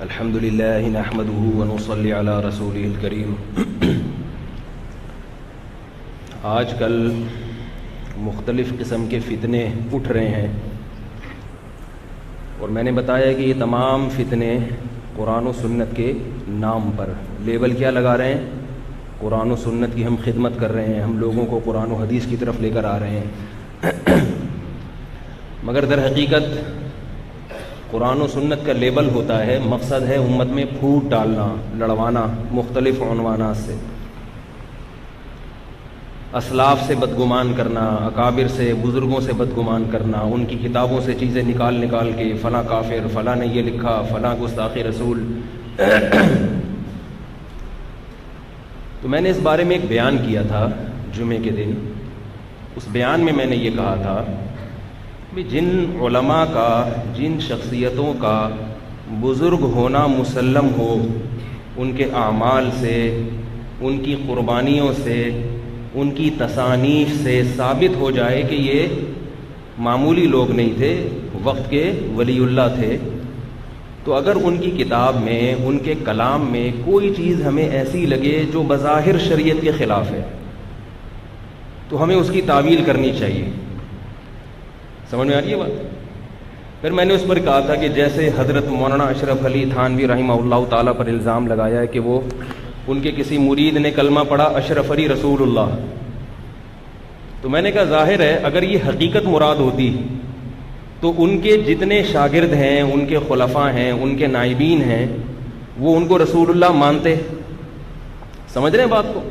الحمد لله نحمده ونصلي على رسوله الكريم. آج کل مختلف قسم کے فتنے اٹھ رہے ہیں اور میں نے بتایا کہ یہ تمام فتنے قرآن و سنت کے نام پر لیبل کیا لگا رہے ہیں؟ قرآن و سنت کی ہم خدمت کر رہے ہیں، ہم لوگوں کو قرآن و حدیث کی طرف لے کر آ رہے ہیں. مگر در حقیقت قرآن و سنت کا لیبل ہوتا ہے، مقصد ہے امت میں پھوٹ ڈالنا، لڑوانا مختلف عنوانات سے، اسلاف سے بدگمان کرنا، اکابر سے بزرگوں سے بدگمان کرنا، ان کی کتابوں سے چیزیں نکال کے فلاں کافر، فلاں نے یہ لکھا، فلاں گستاخ رسول. تو میں نے اس بارے میں ایک بیان کیا تھا جمعے کے دن. اس بیان میں میں نے یہ کہا تھا کہ جن علماء کا، جن شخصیتوں کا بزرگ ہونا مسلم ہو، ان کے اعمال سے، ان کی قربانیوں سے، ان کی تصانیف سے ثابت ہو جائے کہ یہ معمولی لوگ نہیں تھے، وقت کے ولی اللہ تھے، تو اگر ان کی کتاب میں، ان کے کلام میں کوئی چیز ہمیں ایسی لگے جو بظاہر شریعت کے خلاف ہے تو ہمیں اس کی تعویل کرنی چاہیے. سمجھ میں آ رہی ہے بات؟ پھر میں نے اس پر کہا تھا کہ جیسے حضرت مولانا اشرف علی تھانوی رحمہ اللہ تعالیٰ پر الزام لگایا ہے کہ وہ ان کے کسی مرید نے کلمہ پڑھا اشرف علی رسول اللہ، تو میں نے کہا ظاہر ہے اگر یہ حقیقت مراد ہوتی تو ان کے جتنے شاگرد ہیں، ان کے خلفاء ہیں، ان کے نائبین ہیں، وہ ان کو رسول اللہ مانتے. سمجھ رہے ہیں بات کو؟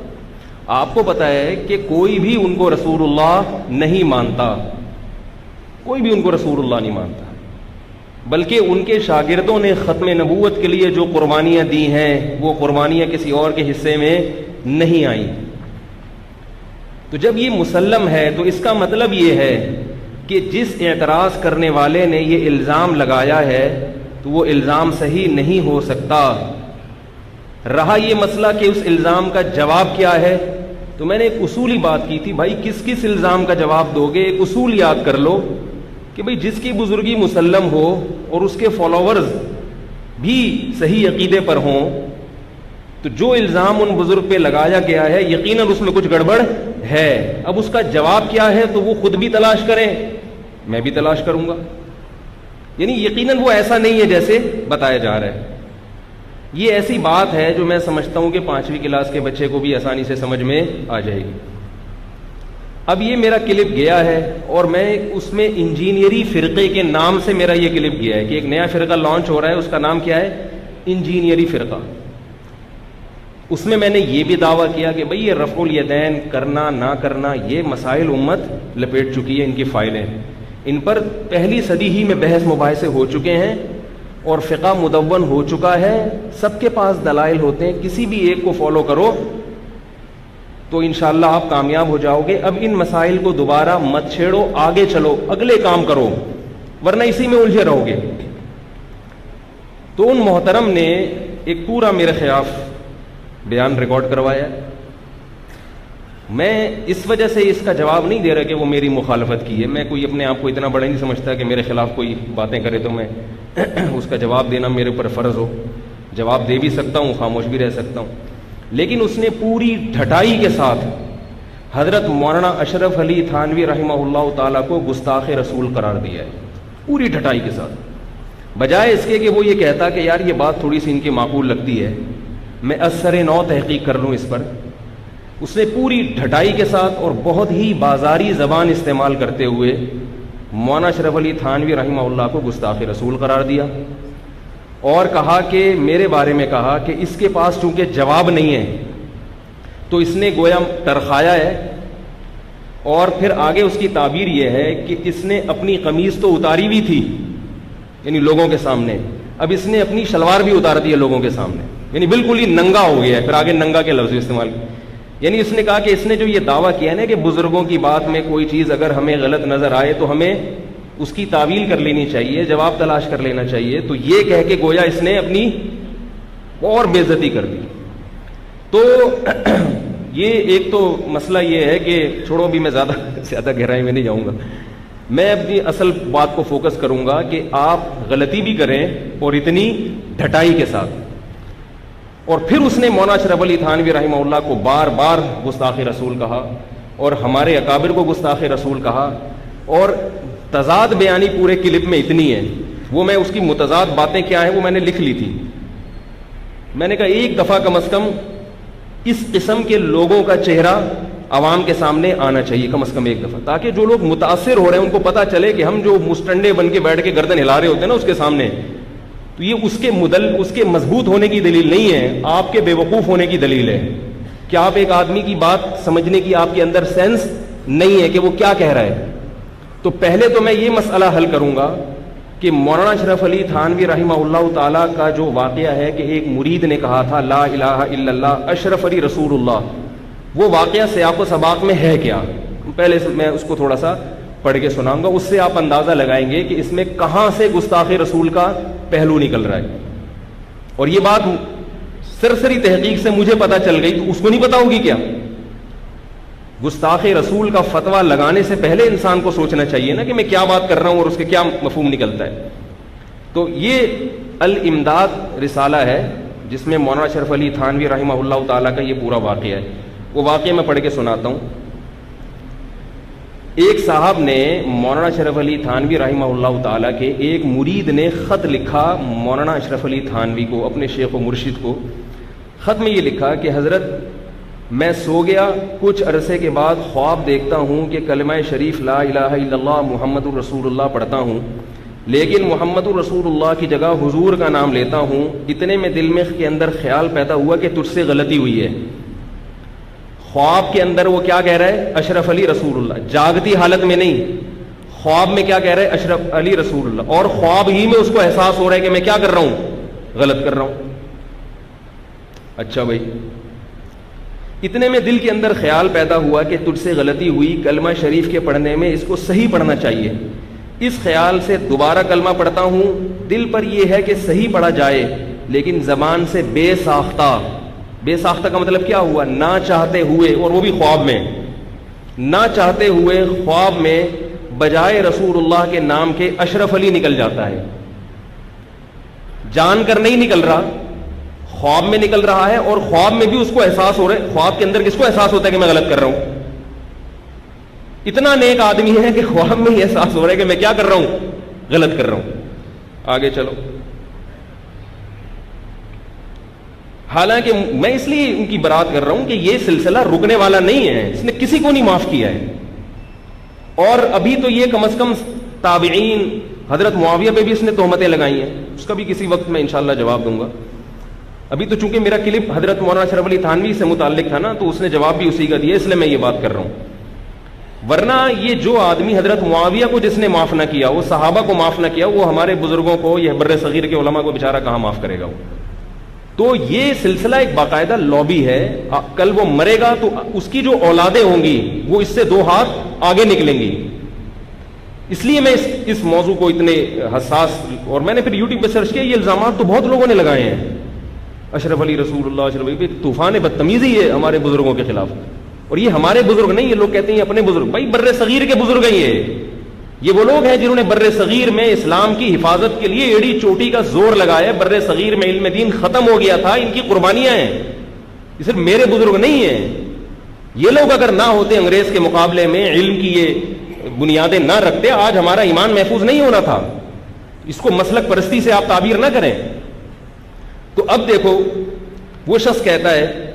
آپ کو پتہ ہے کہ کوئی بھی ان کو رسول اللہ نہیں مانتا، کوئی بھی ان کو رسول اللہ نہیں مانتا، بلکہ ان کے شاگردوں نے ختم نبوت کے لیے جو قربانیاں دی ہیں وہ قربانیاں کسی اور کے حصے میں نہیں آئیں. تو جب یہ مسلم ہے تو اس کا مطلب یہ ہے کہ جس اعتراض کرنے والے نے یہ الزام لگایا ہے تو وہ الزام صحیح نہیں ہو سکتا. رہا یہ مسئلہ کہ اس الزام کا جواب کیا ہے، تو میں نے ایک اصولی بات کی تھی، بھائی کس کس الزام کا جواب دو گے؟ ایک اصول یاد کر لو کہ بھئی جس کی بزرگی مسلم ہو اور اس کے فالوورز بھی صحیح عقیدے پر ہوں تو جو الزام ان بزرگ پہ لگایا گیا ہے یقیناً اس میں کچھ گڑبڑ ہے. اب اس کا جواب کیا ہے تو وہ خود بھی تلاش کریں، میں بھی تلاش کروں گا. یعنی یقیناً وہ ایسا نہیں ہے جیسے بتایا جا رہا ہے. یہ ایسی بات ہے جو میں سمجھتا ہوں کہ 5ویں کلاس کے بچے کو بھی آسانی سے سمجھ میں آ جائے گی. اب یہ میرا کلپ گیا ہے اور میں اس میں انجینئری فرقے کے نام سے میرا یہ کلپ گیا ہے کہ ایک نیا فرقہ لانچ ہو رہا ہے، اس کا نام کیا ہے؟ انجینئری فرقہ. اس میں نے یہ بھی دعویٰ کیا کہ بھئی یہ رفع الیدین کرنا نہ کرنا یہ مسائل امت لپیٹ چکی ہے، ان کی فائلیں، ان پر پہلی صدی ہی میں بحث مباحثے ہو چکے ہیں اور فقہ مدون ہو چکا ہے، سب کے پاس دلائل ہوتے ہیں، کسی بھی ایک کو فالو کرو تو انشاءاللہ آپ کامیاب ہو جاؤ گے. اب ان مسائل کو دوبارہ مت چھیڑو، آگے چلو، اگلے کام کرو، ورنہ اسی میں الجھے رہو گے. تو ان محترم نے ایک پورا میرے خلاف بیان ریکارڈ کروایا. میں اس وجہ سے اس کا جواب نہیں دے رہا کہ وہ میری مخالفت کی ہے، میں کوئی اپنے آپ کو اتنا بڑا نہیں سمجھتا کہ میرے خلاف کوئی باتیں کرے تو میں اس کا جواب دینا میرے اوپر فرض ہو. جواب دے بھی سکتا ہوں، خاموش بھی رہ سکتا ہوں، لیکن اس نے پوری ڈھٹائی کے ساتھ حضرت مولانا اشرف علی تھانوی رحمہ اللہ تعالیٰ کو گستاخ رسول قرار دیا ہے، پوری ڈھٹائی کے ساتھ. بجائے اس کے کہ وہ یہ کہتا کہ یار یہ بات تھوڑی سی ان کی معقول لگتی ہے، میں اثر نو تحقیق کر لوں اس پر، اس نے پوری ڈھٹائی کے ساتھ اور بہت ہی بازاری زبان استعمال کرتے ہوئے مولانا اشرف علی تھانوی رحمہ اللہ کو گستاخ رسول قرار دیا اور کہا کہ میرے بارے میں کہا کہ اس کے پاس چونکہ جواب نہیں ہے تو اس نے گویا ٹرخایا ہے. اور پھر آگے اس کی تعبیر یہ ہے کہ اس نے اپنی قمیض تو اتاری بھی تھی یعنی لوگوں کے سامنے، اب اس نے اپنی شلوار بھی اتار دی ہے لوگوں کے سامنے، یعنی بالکل ہی ننگا ہو گیا ہے. پھر آگے ننگا کے لفظ استعمال، یعنی اس نے کہا کہ اس نے جو یہ دعویٰ کیا نا کہ بزرگوں کی بات میں کوئی چیز اگر ہمیں غلط نظر آئے تو ہمیں اس کی تعویل کر لینی چاہیے، جواب تلاش کر لینا چاہیے، تو یہ کہہ کے گویا اس نے اپنی اور بے عزتی کر دی. تو یہ ایک تو مسئلہ یہ ہے کہ چھوڑو بھی میں زیادہ گہرائی میں نہیں جاؤں گا، میں اپنی اصل بات کو فوکس کروں گا کہ آپ غلطی بھی کریں اور اتنی ڈھٹائی کے ساتھ. اور پھر اس نے مولانا اشرف علی تھانوی رحمہ اللہ کو بار بار گستاخ رسول کہا اور ہمارے اکابر کو گستاخ رسول کہا, اور تضاد بیانی پورے کلپ میں اتنی ہے, وہ میں اس کی متضاد باتیں کیا ہیں وہ میں نے لکھ لی تھی. میں نے کہا ایک دفعہ کم از کم اس قسم کے لوگوں کا چہرہ عوام کے سامنے آنا چاہیے, کم از کم ایک دفعہ, تاکہ جو لوگ متاثر ہو رہے ہیں ان کو پتا چلے کہ ہم جو مستنڈے بن کے بیٹھ کے گردن ہلا رہے ہوتے ہیں نا اس کے سامنے, تو یہ اس کے مضبوط ہونے کی دلیل نہیں ہے, آپ کے بے وقوف ہونے کی دلیل ہے کہ آپ ایک آدمی کی بات سمجھنے کی آپ کے اندر سینس نہیں ہے کہ وہ کیا کہہ رہا ہے. تو پہلے تو میں یہ مسئلہ حل کروں گا کہ مولانا اشرف علی تھانوی رحمہ اللہ تعالیٰ کا جو واقعہ ہے کہ ایک مرید نے کہا تھا لا الہ الا اللہ اشرف علی رسول اللہ, وہ واقعہ سیاق و سباق میں ہے کیا. پہلے میں اس کو تھوڑا سا پڑھ کے سناؤں گا, اس سے آپ اندازہ لگائیں گے کہ اس میں کہاں سے گستاخ رسول کا پہلو نکل رہا ہے. اور یہ بات سرسری تحقیق سے مجھے پتا چل گئی, تو اس کو نہیں پتا ہوگی کیا؟ گستاخ رسول کا فتویٰ لگانے سے پہلے انسان کو سوچنا چاہیے نا کہ میں کیا بات کر رہا ہوں اور اس کے کیا مفہوم نکلتا ہے. تو یہ الامداد رسالہ ہے جس میں مولانا اشرف علی تھانوی رحمہ اللہ تعالیٰ کا یہ پورا واقعہ ہے. وہ واقعہ میں پڑھ کے سناتا ہوں. ایک صاحب نے مولانا اشرف علی تھانوی رحمہ اللہ تعالیٰ کے ایک مرید نے خط لکھا مولانا اشرف علی تھانوی کو, اپنے شیخ و مرشد کو. خط میں یہ لکھا کہ حضرت میں سو گیا, کچھ عرصے کے بعد خواب دیکھتا ہوں کہ کلمہ شریف لا الہ الا اللہ محمد الرسول اللہ پڑھتا ہوں, لیکن محمد الرسول اللہ کی جگہ حضور کا نام لیتا ہوں. اتنے میں دل میں کے اندر خیال پیدا ہوا کہ تجھ سے غلطی ہوئی ہے. خواب کے اندر وہ کیا کہہ رہا ہے؟ اشرف علی رسول اللہ. جاگتی حالت میں نہیں, خواب میں کیا کہہ رہا ہے؟ اشرف علی رسول اللہ. اور خواب ہی میں اس کو احساس ہو رہا ہے کہ میں کیا کر رہا ہوں؟ غلط کر رہا ہوں. اچھا بھائی, اتنے میں دل کے اندر خیال پیدا ہوا کہ تجھ سے غلطی ہوئی, کلمہ شریف کے پڑھنے میں اس کو صحیح پڑھنا چاہیے. اس خیال سے دوبارہ کلمہ پڑھتا ہوں. دل پر یہ ہے کہ صحیح پڑھا جائے, لیکن زبان سے بے ساختہ. بے ساختہ کا مطلب کیا ہوا؟ نہ چاہتے ہوئے, اور وہ بھی خواب میں. نہ چاہتے ہوئے خواب میں بجائے رسول اللہ کے نام کے اشرف علی نکل جاتا ہے. جان کر نہیں نکل رہا, خواب میں نکل رہا ہے, اور خواب میں بھی اس کو احساس ہو رہا ہے. خواب کے اندر کس کو احساس ہوتا ہے کہ میں غلط کر رہا ہوں؟ اتنا نیک آدمی ہے کہ خواب میں ہی احساس ہو رہا ہے کہ میں کیا کر رہا ہوں؟ غلط کر رہا ہوں. آگے چلو. حالانکہ میں اس لیے ان کی برات کر رہا ہوں کہ یہ سلسلہ رکنے والا نہیں ہے, اس نے کسی کو نہیں معاف کیا ہے. اور ابھی تو یہ کم از کم تابعین, حضرت معاویہ پہ بھی اس نے تہمتیں لگائی ہیں, اس کا بھی کسی وقت میں انشاءاللہ جواب دوں گا. ابھی تو چونکہ میرا کلپ حضرت مولانا اشرف علی تھانوی سے متعلق تھا نا, تو اس نے جواب بھی اسی کا دیا, اس لیے میں یہ بات کر رہا ہوں. ورنہ یہ جو آدمی حضرت معاویہ کو جس نے معاف نہ کیا, وہ صحابہ کو معاف نہ کیا, وہ ہمارے بزرگوں کو, یہ بر صغیر کے علماء کو بیچارہ کہاں معاف کرے گا وہ. تو یہ سلسلہ ایک باقاعدہ لابی ہے. کل وہ مرے گا تو اس کی جو اولادیں ہوں گی وہ اس سے 2 ہاتھ آگے نکلیں گی. اس لیے میں اس موضوع کو اتنے حساس, اور میں نے پھر یوٹیوب پہ سرچ کیا, یہ الزامات تو بہت لوگوں نے لگائے ہیں. اشرف علی رسول اللہ, اشرف علی, طوفان بدتمیزی ہے ہمارے بزرگوں کے خلاف. اور یہ ہمارے بزرگ نہیں, یہ لوگ کہتے ہیں اپنے بزرگ. بھائی بر صغیر کے بزرگ ہیں یہ وہ لوگ ہیں جنہوں نے بر صغیر میں اسلام کی حفاظت کے لیے ایڑی چوٹی کا زور لگایا. بر صغیر میں علم دین ختم ہو گیا تھا, ان کی قربانیاں ہیں. یہ صرف میرے بزرگ نہیں ہیں. یہ لوگ اگر نہ ہوتے انگریز کے مقابلے میں, علم کی یہ بنیادیں نہ رکھتے, آج ہمارا ایمان محفوظ نہیں ہونا تھا. اس کو مسلک پرستی سے آپ تعبیر نہ کریں. تو اب دیکھو, وہ شخص کہتا ہے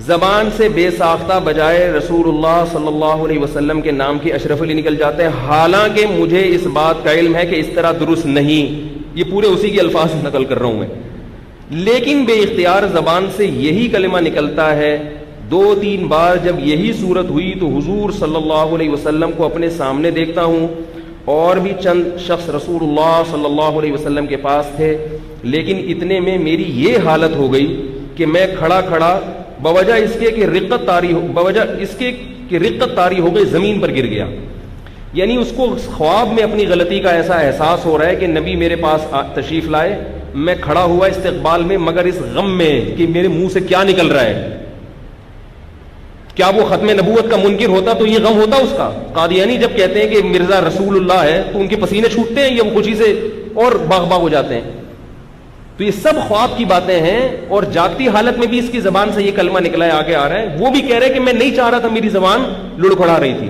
زبان سے بے ساختہ بجائے رسول اللہ صلی اللہ علیہ وسلم کے نام کے اشرف علی نکل جاتے ہیں, حالانکہ مجھے اس بات کا علم ہے کہ اس طرح درست نہیں. یہ پورے اسی کے الفاظ نقل کر رہا ہوں میں. لیکن بے اختیار زبان سے یہی کلمہ نکلتا ہے. 2-3 بار جب یہی صورت ہوئی تو حضور صلی اللہ علیہ وسلم کو اپنے سامنے دیکھتا ہوں, اور بھی چند شخص رسول اللہ صلی اللہ علیہ وسلم کے پاس تھے, لیکن اتنے میں میری یہ حالت ہو گئی کہ میں کھڑا کھڑا بوجہ اس کے کہ رقت طاری ہو گئی, زمین پر گر گیا. یعنی اس کو خواب میں اپنی غلطی کا ایسا احساس ہو رہا ہے کہ نبی میرے پاس تشریف لائے, میں کھڑا ہوا استقبال میں, مگر اس غم میں کہ میرے منہ سے کیا نکل رہا ہے, کیا وہ ختم نبوت کا منکر ہوتا تو یہ غم ہوتا اس کا؟ قادیانی جب کہتے ہیں کہ مرزا رسول اللہ ہے تو ان کے پسینے چھوٹتے ہیں یا وہ خوشی سے اور باغ باغ ہو جاتے ہیں؟ تو یہ سب خواب کی باتیں ہیں، اور جاگتی حالت میں بھی اس کی زبان سے یہ کلمہ نکلا ہے، آگے آ رہا ہے، وہ بھی کہہ رہے کہ میں نہیں چاہ رہا تھا، میری زبان لڑکھڑا رہی تھی.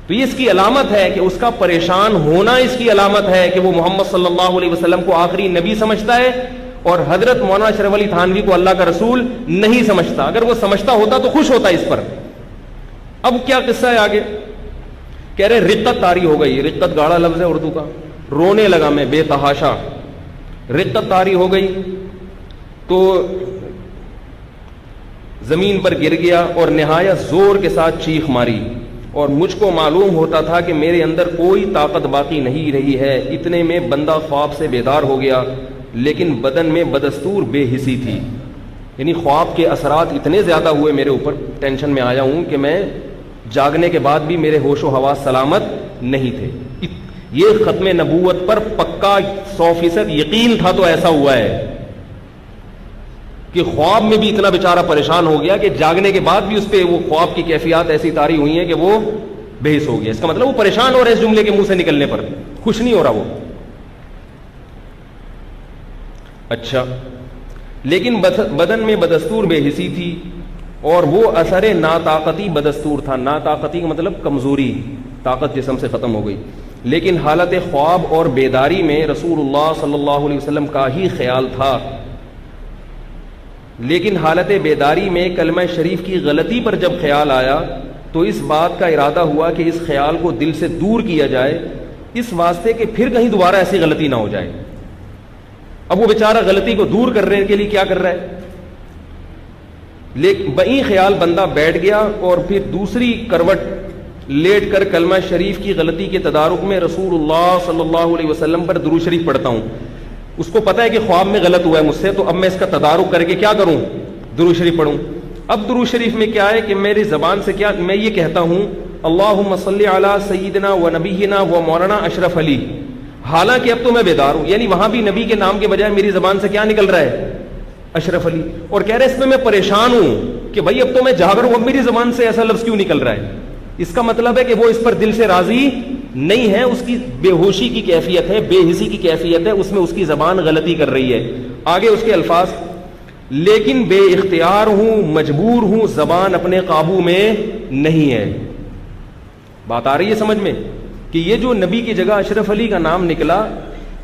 تو یہ اس کی علامت ہے کہ اس کا پریشان ہونا اس کی علامت ہے کہ وہ محمد صلی اللہ علیہ وسلم کو آخری نبی سمجھتا ہے، اور حضرت مولانا اشرف علی تھانوی کو اللہ کا رسول نہیں سمجھتا. اگر وہ سمجھتا ہوتا تو خوش ہوتا اس پر. اب کیا قصہ ہے آگے؟ کہہ رہے رقت طاری ہو گئی. رقت گاڑا لفظ ہے اردو کا. رونے لگا میں بے تحاشا. رقت طاری ہو گئی تو زمین پر گر گیا اور نہایت زور کے ساتھ چیخ ماری، اور مجھ کو معلوم ہوتا تھا کہ میرے اندر کوئی طاقت باقی نہیں رہی ہے. اتنے میں بندہ خواب سے بیدار ہو گیا، لیکن بدن میں بدستور بے حسی تھی. یعنی خواب کے اثرات اتنے زیادہ ہوئے میرے اوپر، ٹینشن میں آیا ہوں کہ میں جاگنے کے بعد بھی میرے ہوش و حواس سلامت نہیں تھے. یہ ختم نبوت پر پکا 100% یقین تھا تو ایسا ہوا ہے کہ خواب میں بھی اتنا بیچارہ پریشان ہو گیا کہ جاگنے کے بعد بھی اس پہ وہ خواب کی کیفیات ایسی طاری ہوئی ہیں کہ وہ بے حس ہو گیا. اس کا مطلب وہ پریشان ہو رہا ہے اس جملے کے منہ سے نکلنے پر، خوش نہیں ہو رہا وہ. اچھا، لیکن بدن میں بدستور بے حسی تھی، اور وہ اثر ناطاقتی بدستور تھا. ناطاقتی کا مطلب کمزوری، طاقت جسم سے ختم ہو گئی. لیکن حالت خواب اور بیداری میں رسول اللہ صلی اللہ علیہ وسلم کا ہی خیال تھا. لیکن حالت بیداری میں کلمہ شریف کی غلطی پر جب خیال آیا تو اس بات کا ارادہ ہوا کہ اس خیال کو دل سے دور کیا جائے، اس واسطے کہ پھر کہیں دوبارہ ایسی غلطی نہ ہو جائے. اب وہ بیچارہ غلطی کو دور کرنے کے لیے کیا کر رہا ہے؟ لیکن بئی خیال بندہ بیٹھ گیا اور پھر دوسری کروٹ لیٹ کر کلمہ شریف کی غلطی کے تدارک میں رسول اللہ صلی اللہ علیہ وسلم پر درود شریف پڑھتا ہوں. اس کو پتا ہے کہ خواب میں غلط ہوا ہے مجھ سے، تو اب میں اس کا تدارک کر کے کیا کروں؟ درود شریف پڑھوں. اب درود شریف میں کیا ہے کہ میری زبان سے کیا میں یہ کہتا ہوں، اللہم صلی علی سیدنا و نبینا و مولانا اشرف علی. حالانکہ اب تو میں بیدار ہوں، یعنی وہاں بھی نبی کے نام کے بجائے میری زبان سے کیا نکل رہا ہے؟ اشرف علی. اور کہہ رہے اس میں پریشان ہوں کہ بھائی اب تو میں جاگ رہا ہوں، اب میری زبان سے ایسا لفظ کیوں نکل رہا ہے؟ اس کا مطلب ہے کہ وہ اس پر دل سے راضی نہیں ہے، اس کی بے ہوشی کی کیفیت ہے، بے حسی کی کیفیت ہے، اس میں اس کی زبان غلطی کر رہی ہے. آگے اس کے الفاظ، لیکن بے اختیار ہوں، مجبور ہوں، زبان اپنے قابو میں نہیں ہے. بات آ رہی ہے سمجھ میں کہ یہ جو نبی کی جگہ اشرف علی کا نام نکلا،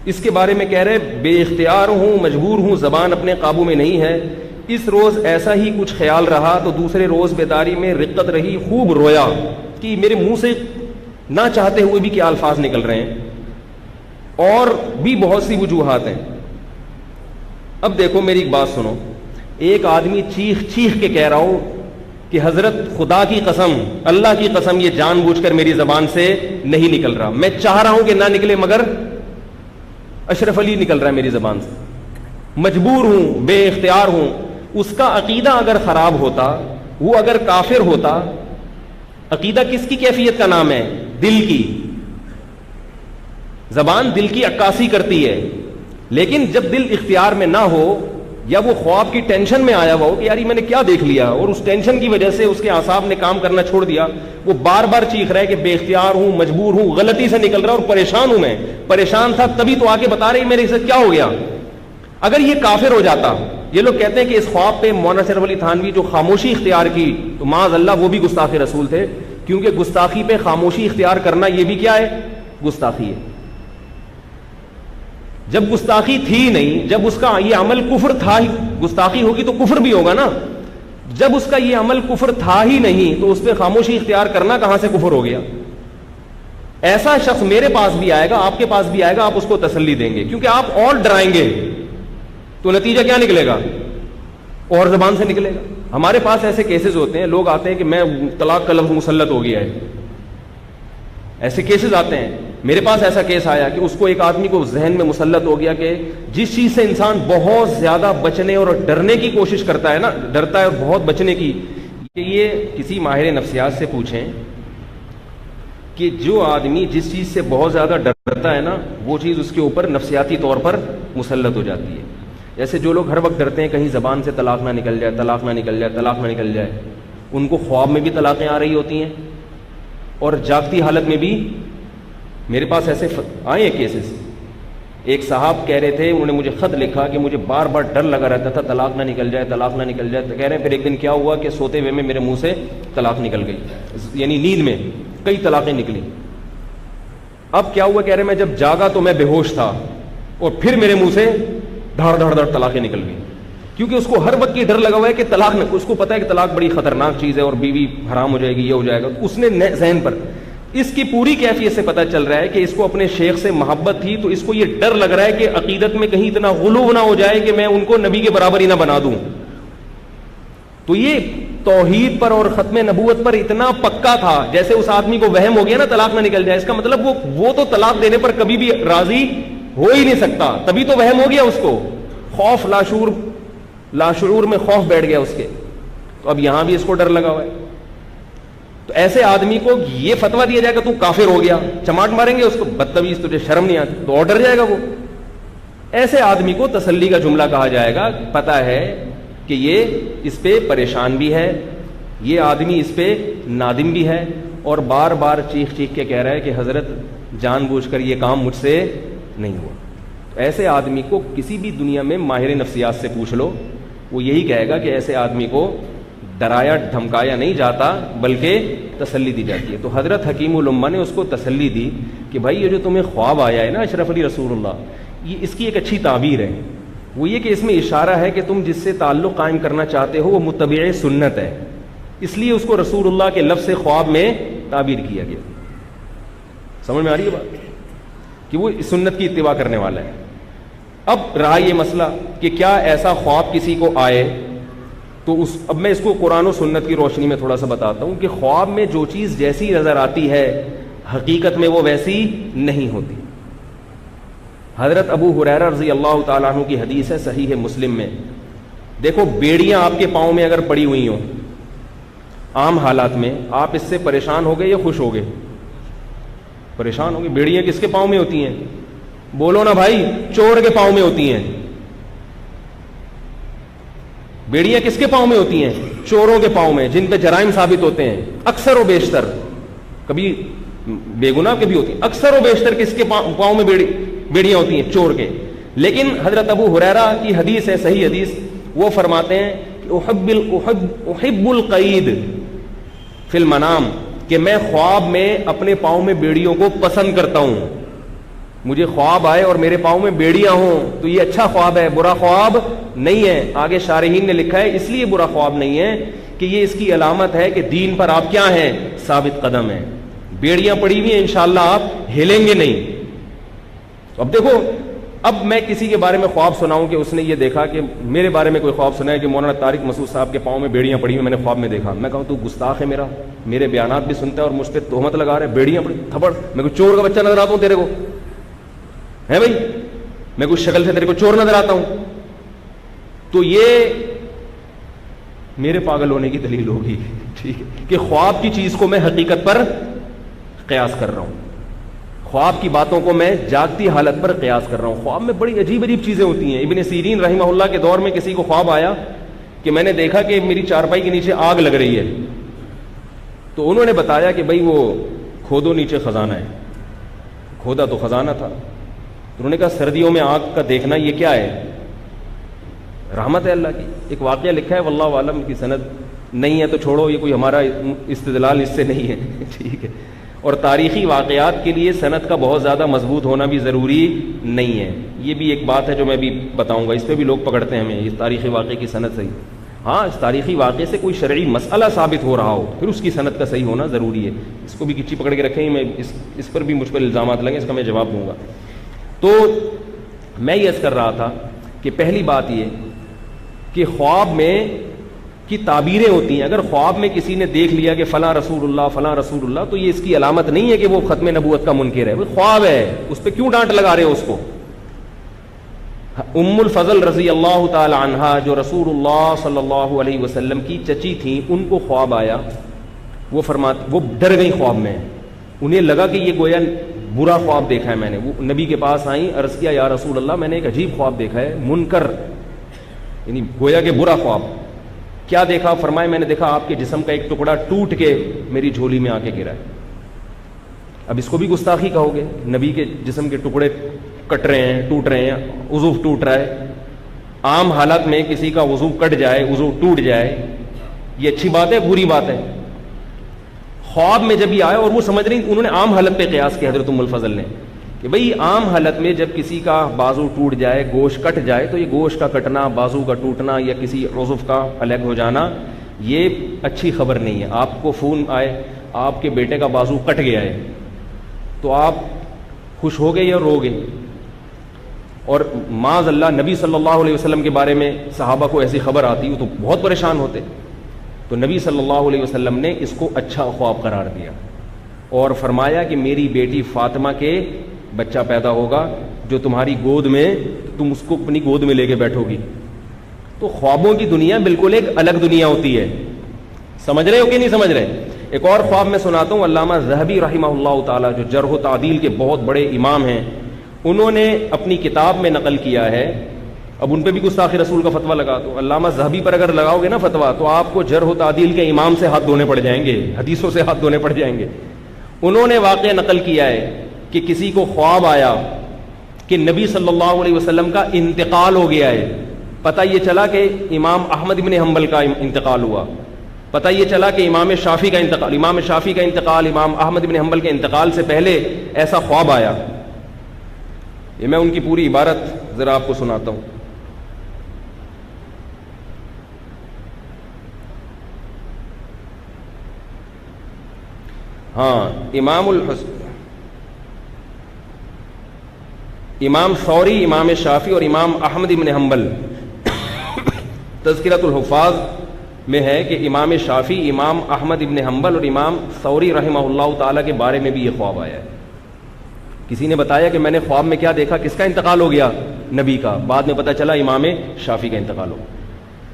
اس کے بارے میں کہہ رہے بے اختیار ہوں، مجبور ہوں، زبان اپنے قابو میں نہیں ہے. اس روز ایسا ہی کچھ خیال رہا تو دوسرے روز بیداری میں رقت رہی، خوب رویا کہ میرے منہ سے نہ چاہتے ہوئے بھی کیا الفاظ نکل رہے ہیں، اور بھی بہت سی وجوہات ہیں. اب دیکھو میری ایک بات سنو، ایک آدمی چیخ چیخ کے کہہ رہا ہو کہ حضرت خدا کی قسم، اللہ کی قسم، یہ جان بوجھ کر میری زبان سے نہیں نکل رہا، میں چاہ رہا ہوں کہ نہ نکلے مگر اشرف علی نکل رہا ہے میری زبان سے، مجبور ہوں، بے اختیار ہوں. اس کا عقیدہ اگر خراب ہوتا، وہ اگر کافر ہوتا، عقیدہ کس کی کیفیت کا نام ہے؟ دل کی. زبان دل کی عکاسی کرتی ہے، لیکن جب دل اختیار میں نہ ہو، یا وہ خواب کی ٹینشن میں آیا ہوا ہو کہ یار یہ میں نے کیا دیکھ لیا، اور اس ٹینشن کی وجہ سے اس کے اعصاب نے کام کرنا چھوڑ دیا، وہ بار بار چیخ رہا ہے کہ بے اختیار ہوں، مجبور ہوں، غلطی سے نکل رہا اور پریشان ہوں. میں پریشان تھا تبھی تو آ کے بتا رہی میرے سے کیا ہو گیا. اگر یہ کافر ہو جاتا، یہ لوگ کہتے ہیں کہ اس خواب پہ مولانا اشرف علی تھانوی جو خاموشی اختیار کی، تو معاذ اللہ وہ بھی گستاخ رسول تھے، کیونکہ گستاخی پہ خاموشی اختیار کرنا یہ بھی کیا ہے؟ گستاخی ہے. جب گستاخی تھی نہیں، جب اس کا یہ عمل کفر تھا ہی، گستاخی ہوگی تو کفر بھی ہوگا نا. جب اس کا یہ عمل کفر تھا ہی نہیں تو اس پہ خاموشی اختیار کرنا کہاں سے کفر ہو گیا؟ ایسا شخص میرے پاس بھی آئے گا، آپ کے پاس بھی آئے گا، آپ اس کو تسلی دیں گے، کیونکہ آپ اور ڈرائیں گے تو نتیجہ کیا نکلے گا؟ اور زبان سے نکلے گا. ہمارے پاس ایسے کیسز ہوتے ہیں، لوگ آتے ہیں کہ میں طلاق کا لفظ مسلط ہو گیا ہے، ایسے کیسز آتے ہیں. میرے پاس ایسا کیس آیا کہ اس کو ایک آدمی کو ذہن میں مسلط ہو گیا کہ جس چیز سے انسان بہت زیادہ بچنے اور ڈرنے کی کوشش کرتا ہے نا، ڈرتا ہے اور بہت بچنے کی، کہ یہ کسی ماہر نفسیات سے پوچھیں کہ جو آدمی جس چیز سے بہت زیادہ ڈرتا ہے نا، وہ چیز اس کے اوپر نفسیاتی طور پر مسلط ہو جاتی ہے. جیسے جو لوگ ہر وقت ڈرتے ہیں کہیں زبان سے طلاق نہ نکل جائے، طلاق نہ نکل جائے، طلاق نہ نکل جائے، ان کو خواب میں بھی طلاقیں آ رہی ہوتی ہیں اور جاگتی حالت میں بھی. میرے پاس ایسے آئے ہیں کیسز. ایک صاحب کہہ رہے تھے, انہوں نے مجھے خط لکھا کہ مجھے بار بار ڈر لگا رہتا تھا طلاق نہ نکل جائے, طلاق نہ نکل جائے. تو کہہ رہے ہیں پھر ایک دن کیا ہوا کہ سوتے ہوئے میں میرے منہ سے طلاق نکل گئی, یعنی نیند میں کئی طلاقیں نکلی. اب کیا ہوا, کہہ رہے میں جب جاگا تو میں بے ہوش تھا اور پھر میرے منہ سے دھڑ دھڑ دھڑ طلاقیں نکل گئی, کیونکہ اس کو ہر وقت یہ ڈر لگا ہوا ہے کہ طلاق نہ, اس کو پتا ہے کہ طلاق بڑی خطرناک چیز ہے اور بیوی حرام ہو جائے گی, یہ ہو جائے گا. اس نے ذہن پر اس کی پوری کیفیت سے پتا چل رہا ہے کہ اس کو اپنے شیخ سے محبت تھی, تو اس کو یہ ڈر لگ رہا ہے کہ عقیدت میں کہیں اتنا غلو نہ ہو جائے کہ میں ان کو نبی کے برابر ہی نہ بنا دوں. تو یہ توحید پر اور ختم نبوت پر اتنا پکا تھا, جیسے اس آدمی کو وہم ہو گیا نا طلاق نہ نکل جائے, اس کا مطلب وہ تو طلاق دینے پر کبھی بھی راضی ہو ہی نہیں سکتا, تبھی تو وہم ہو گیا اس کو. خوف لاشعور میں خوف بیٹھ گیا اس کے. تو اب یہاں بھی اس کو ڈر لگا ہوا ہے. تو ایسے آدمی کو یہ فتویٰ دیا جائے گا تو کافر ہو گیا, چماٹ ماریں گے اس کو, بدتمیز, تجھے شرم نہیں آتی, تو اور ڈر جائے گا وہ. ایسے آدمی کو تسلی کا جملہ کہا جائے گا, پتا ہے کہ یہ اس پہ پریشان بھی ہے, یہ آدمی اس پہ نادم بھی ہے, اور بار بار چیخ چیخ کے کہہ رہا ہے کہ حضرت جان بوجھ کر یہ کام مجھ سے نہیں ہوا. تو ایسے آدمی کو کسی بھی دنیا میں ماہر نفسیات سے پوچھ لو, وہ یہی کہے گا کہ ایسے آدمی کو ڈرایا دھمکایا نہیں جاتا بلکہ تسلی دی جاتی ہے. تو حضرت حکیم الامہ نے اس کو تسلی دی کہ بھائی یہ جو تمہیں خواب آیا ہے نا اشرف علی رسول اللہ, یہ اس کی ایک اچھی تعبیر ہے. وہ یہ کہ اس میں اشارہ ہے کہ تم جس سے تعلق قائم کرنا چاہتے ہو وہ متبع سنت ہے, اس لیے اس کو رسول اللہ کے لفظ خواب میں تعبیر کیا گیا. سمجھ میں آ رہی ہے بات کہ وہ سنت کی اتباع کرنے والا ہے. اب رہا یہ مسئلہ کہ کیا ایسا خواب کسی کو آئے, تو اب میں اس کو قرآن و سنت کی روشنی میں تھوڑا سا بتاتا ہوں کہ خواب میں جو چیز جیسی نظر آتی ہے حقیقت میں وہ ویسی نہیں ہوتی. حضرت ابو ہریرہ رضی اللہ تعالیٰ عنہ کی حدیث ہے صحیح مسلم میں. دیکھو بیڑیاں آپ کے پاؤں میں اگر پڑی ہوئی ہوں عام حالات میں, آپ اس سے پریشان ہو گئے یا خوش ہو گئے؟ پریشان ہو گئے. بیڑیاں کس کے پاؤں میں ہوتی ہیں؟ بولو نا بھائی, چور کے پاؤں میں ہوتی ہیں. بیڑیاں کس کے پاؤں میں ہوتی ہیں؟ چوروں کے پاؤں میں, جن پہ جرائم ثابت ہوتے ہیں. اکثر و بیشتر, کبھی بے گناہ کے بھی ہوتی ہیں, اکثر و بیشتر کس کے پاؤں میں بیڑیاں ہوتی ہیں؟ چور کے. لیکن حضرت ابو ہریرہ کی حدیث ہے صحیح حدیث, وہ فرماتے ہیں کہ احب القید فی المنام, کہ میں خواب میں اپنے پاؤں میں بیڑیوں کو پسند کرتا ہوں. مجھے خواب آئے اور میرے پاؤں میں بیڑیاں ہوں تو یہ اچھا خواب ہے, برا خواب نہیں ہے. آگے شارحین نے لکھا ہے اس لیے برا خواب نہیں ہے کہ یہ اس کی علامت ہے کہ دین پر آپ کیا ہیں؟ ثابت قدم ہیں. بیڑیاں پڑی ہوئی ہیں, انشاءاللہ آپ ہلیں گے نہیں. اب دیکھو, اب میں کسی کے بارے میں خواب سناؤں کہ اس نے یہ دیکھا کہ میرے بارے میں کوئی خواب سنا ہے کہ مولانا طارق مسعود صاحب کے پاؤں میں بیڑیاں پڑی ہوئی, میں نے خواب میں دیکھا. میں کہوں تو گستاخ ہے, میرے بیانات بھی سنتا ہے اور مجھ پہ تہمت لگا رہا ہے, بیڑیاں پڑی, تھپڑ. میں کوئی چور کا بچہ نظر آتا ہوں تیرے کو ہے بھائی؟ میں کوئی شکل سے تیرے کو چور نظر آتا ہوں؟ تو یہ میرے پاگل ہونے کی دلیل ہوگی, ٹھیک ہے, کہ خواب کی چیز کو میں حقیقت پر قیاس کر رہا ہوں, خواب کی باتوں کو میں جاگتی حالت پر قیاس کر رہا ہوں. خواب میں بڑی عجیب عجیب چیزیں ہوتی ہیں. ابن سیرین رحمہ اللہ کے دور میں کسی کو خواب آیا کہ میں نے دیکھا کہ میری چارپائی کے نیچے آگ لگ رہی ہے. تو انہوں نے بتایا کہ بھائی وہ کھودو نیچے خزانہ ہے. کھودا تو خزانہ تھا. انہوں نے کہا سردیوں میں آگ کا دیکھنا یہ کیا ہے؟ رحمت ہے اللہ کی. ایک واقعہ لکھا ہے, واللہ عالم کی سند نہیں ہے تو چھوڑو, یہ کوئی ہمارا استدلال اس سے نہیں ہے, ٹھیک ہے. اور تاریخی واقعات کے لیے سند کا بہت زیادہ مضبوط ہونا بھی ضروری نہیں ہے. یہ بھی ایک بات ہے جو میں بھی بتاؤں گا, اس پہ بھی لوگ پکڑتے ہیں ہمیں, اس تاریخی واقعے کی سند صحیح. ہاں, اس تاریخی واقعے سے کوئی شرعی مسئلہ ثابت ہو رہا ہو پھر اس کی سند کا صحیح ہونا ضروری ہے. اس کو بھی کچی پکڑ کے رکھیں, میں اس پر بھی مجھ پر الزامات لگیں, اس کا میں جواب دوں گا. تو میں یہ عرض کر رہا تھا کہ پہلی بات یہ کہ خواب میں کی تعبیریں ہوتی ہیں. اگر خواب میں کسی نے دیکھ لیا کہ فلاں رسول اللہ, تو یہ اس کی علامت نہیں ہے کہ وہ ختم نبوت کا منکر ہے. وہ خواب ہے, اس پہ کیوں ڈانٹ لگا رہے ہو اس کو؟ ام الفضل رضی اللہ تعالی عنہا جو رسول اللہ صلی اللہ علیہ وسلم کی چچی تھیں, ان کو خواب آیا. وہ ڈر گئی خواب میں. انہیں لگا کہ یہ گویا برا خواب دیکھا ہے میں نے. وہ نبی کے پاس آئیں, عرض کیا یا رسول اللہ میں نے ایک عجیب خواب دیکھا ہے, منکر, یعنی گویا کہ برا خواب. کیا دیکھا؟ فرمایا میں نے دیکھا آپ کے جسم کا ایک ٹکڑا ٹوٹ کے میری جھولی میں آ کے گرا ہے. اب اس کو بھی گستاخی کہو گے؟ نبی کے جسم کے ٹکڑے کٹ رہے ہیں، ٹوٹ رہے ہیں، وضو ٹوٹ رہا ہے. عام حالت میں کسی کا وضو کٹ جائے، وضو ٹوٹ جائے، یہ اچھی بات ہے بری بات ہے؟ خواب میں جب یہ آیا اور وہ سمجھ رہی، انہوں نے عام حالت پہ قیاس کیا حضرت ام الفضل نے کہ بھئی عام حالت میں جب کسی کا بازو ٹوٹ جائے، گوشت کٹ جائے، تو یہ گوشت کا کٹنا، بازو کا ٹوٹنا یا کسی عضو کا الگ ہو جانا یہ اچھی خبر نہیں ہے. آپ کو فون آئے آپ کے بیٹے کا بازو کٹ گیا ہے تو آپ خوش ہو گئے یا رو گے؟ اور معاذ اللہ نبی صلی اللہ علیہ وسلم کے بارے میں صحابہ کو ایسی خبر آتی تو بہت پریشان ہوتے. تو نبی صلی اللہ علیہ وسلم نے اس کو اچھا خواب قرار دیا اور فرمایا کہ میری بیٹی فاطمہ کے بچہ پیدا ہوگا جو تمہاری گود میں، تم اس کو اپنی گود میں لے کے بیٹھو گی. تو خوابوں کی دنیا بالکل ایک الگ دنیا ہوتی ہے. سمجھ رہے ہو کہ نہیں سمجھ رہے؟ ایک اور خواب میں سناتا ہوں. علامہ ذہبی رحمہ اللہ تعالی جو جرح و تعدیل کے بہت بڑے امام ہیں، انہوں نے اپنی کتاب میں نقل کیا ہے. اب ان پہ بھی گستاخی رسول کا فتویٰ لگا دو. علامہ ذہبی پر اگر لگاؤ گے نا فتویٰ تو آپ کو جرح و تعدیل کے امام سے ہاتھ دھونے پڑ جائیں گے، حدیثوں سے ہاتھ دھونے پڑ جائیں گے. انہوں نے واقعہ نقل کیا ہے کہ کسی کو خواب آیا کہ نبی صلی اللہ علیہ وسلم کا انتقال ہو گیا ہے. پتہ یہ چلا کہ امام احمد بن حنبل کا انتقال ہوا، پتہ یہ چلا کہ امام شافعی کا انتقال، امام احمد بن حنبل کے انتقال سے پہلے ایسا خواب آیا. یہ میں ان کی پوری عبارت ذرا آپ کو سناتا ہوں. ہاں، امام ثوری، امام شافعی اور امام احمد بن حنبل تذکرۃ الحفاظ میں ہے کہ امام شافعی، امام احمد بن حنبل اور امام ثوری رحمہ اللہ تعالیٰ کے بارے میں بھی یہ خواب آیا ہے. کسی نے بتایا کہ میں نے خواب میں کیا دیکھا، کس کا انتقال ہو گیا؟ نبی کا. بعد میں پتہ چلا امام شافعی کا انتقال ہو.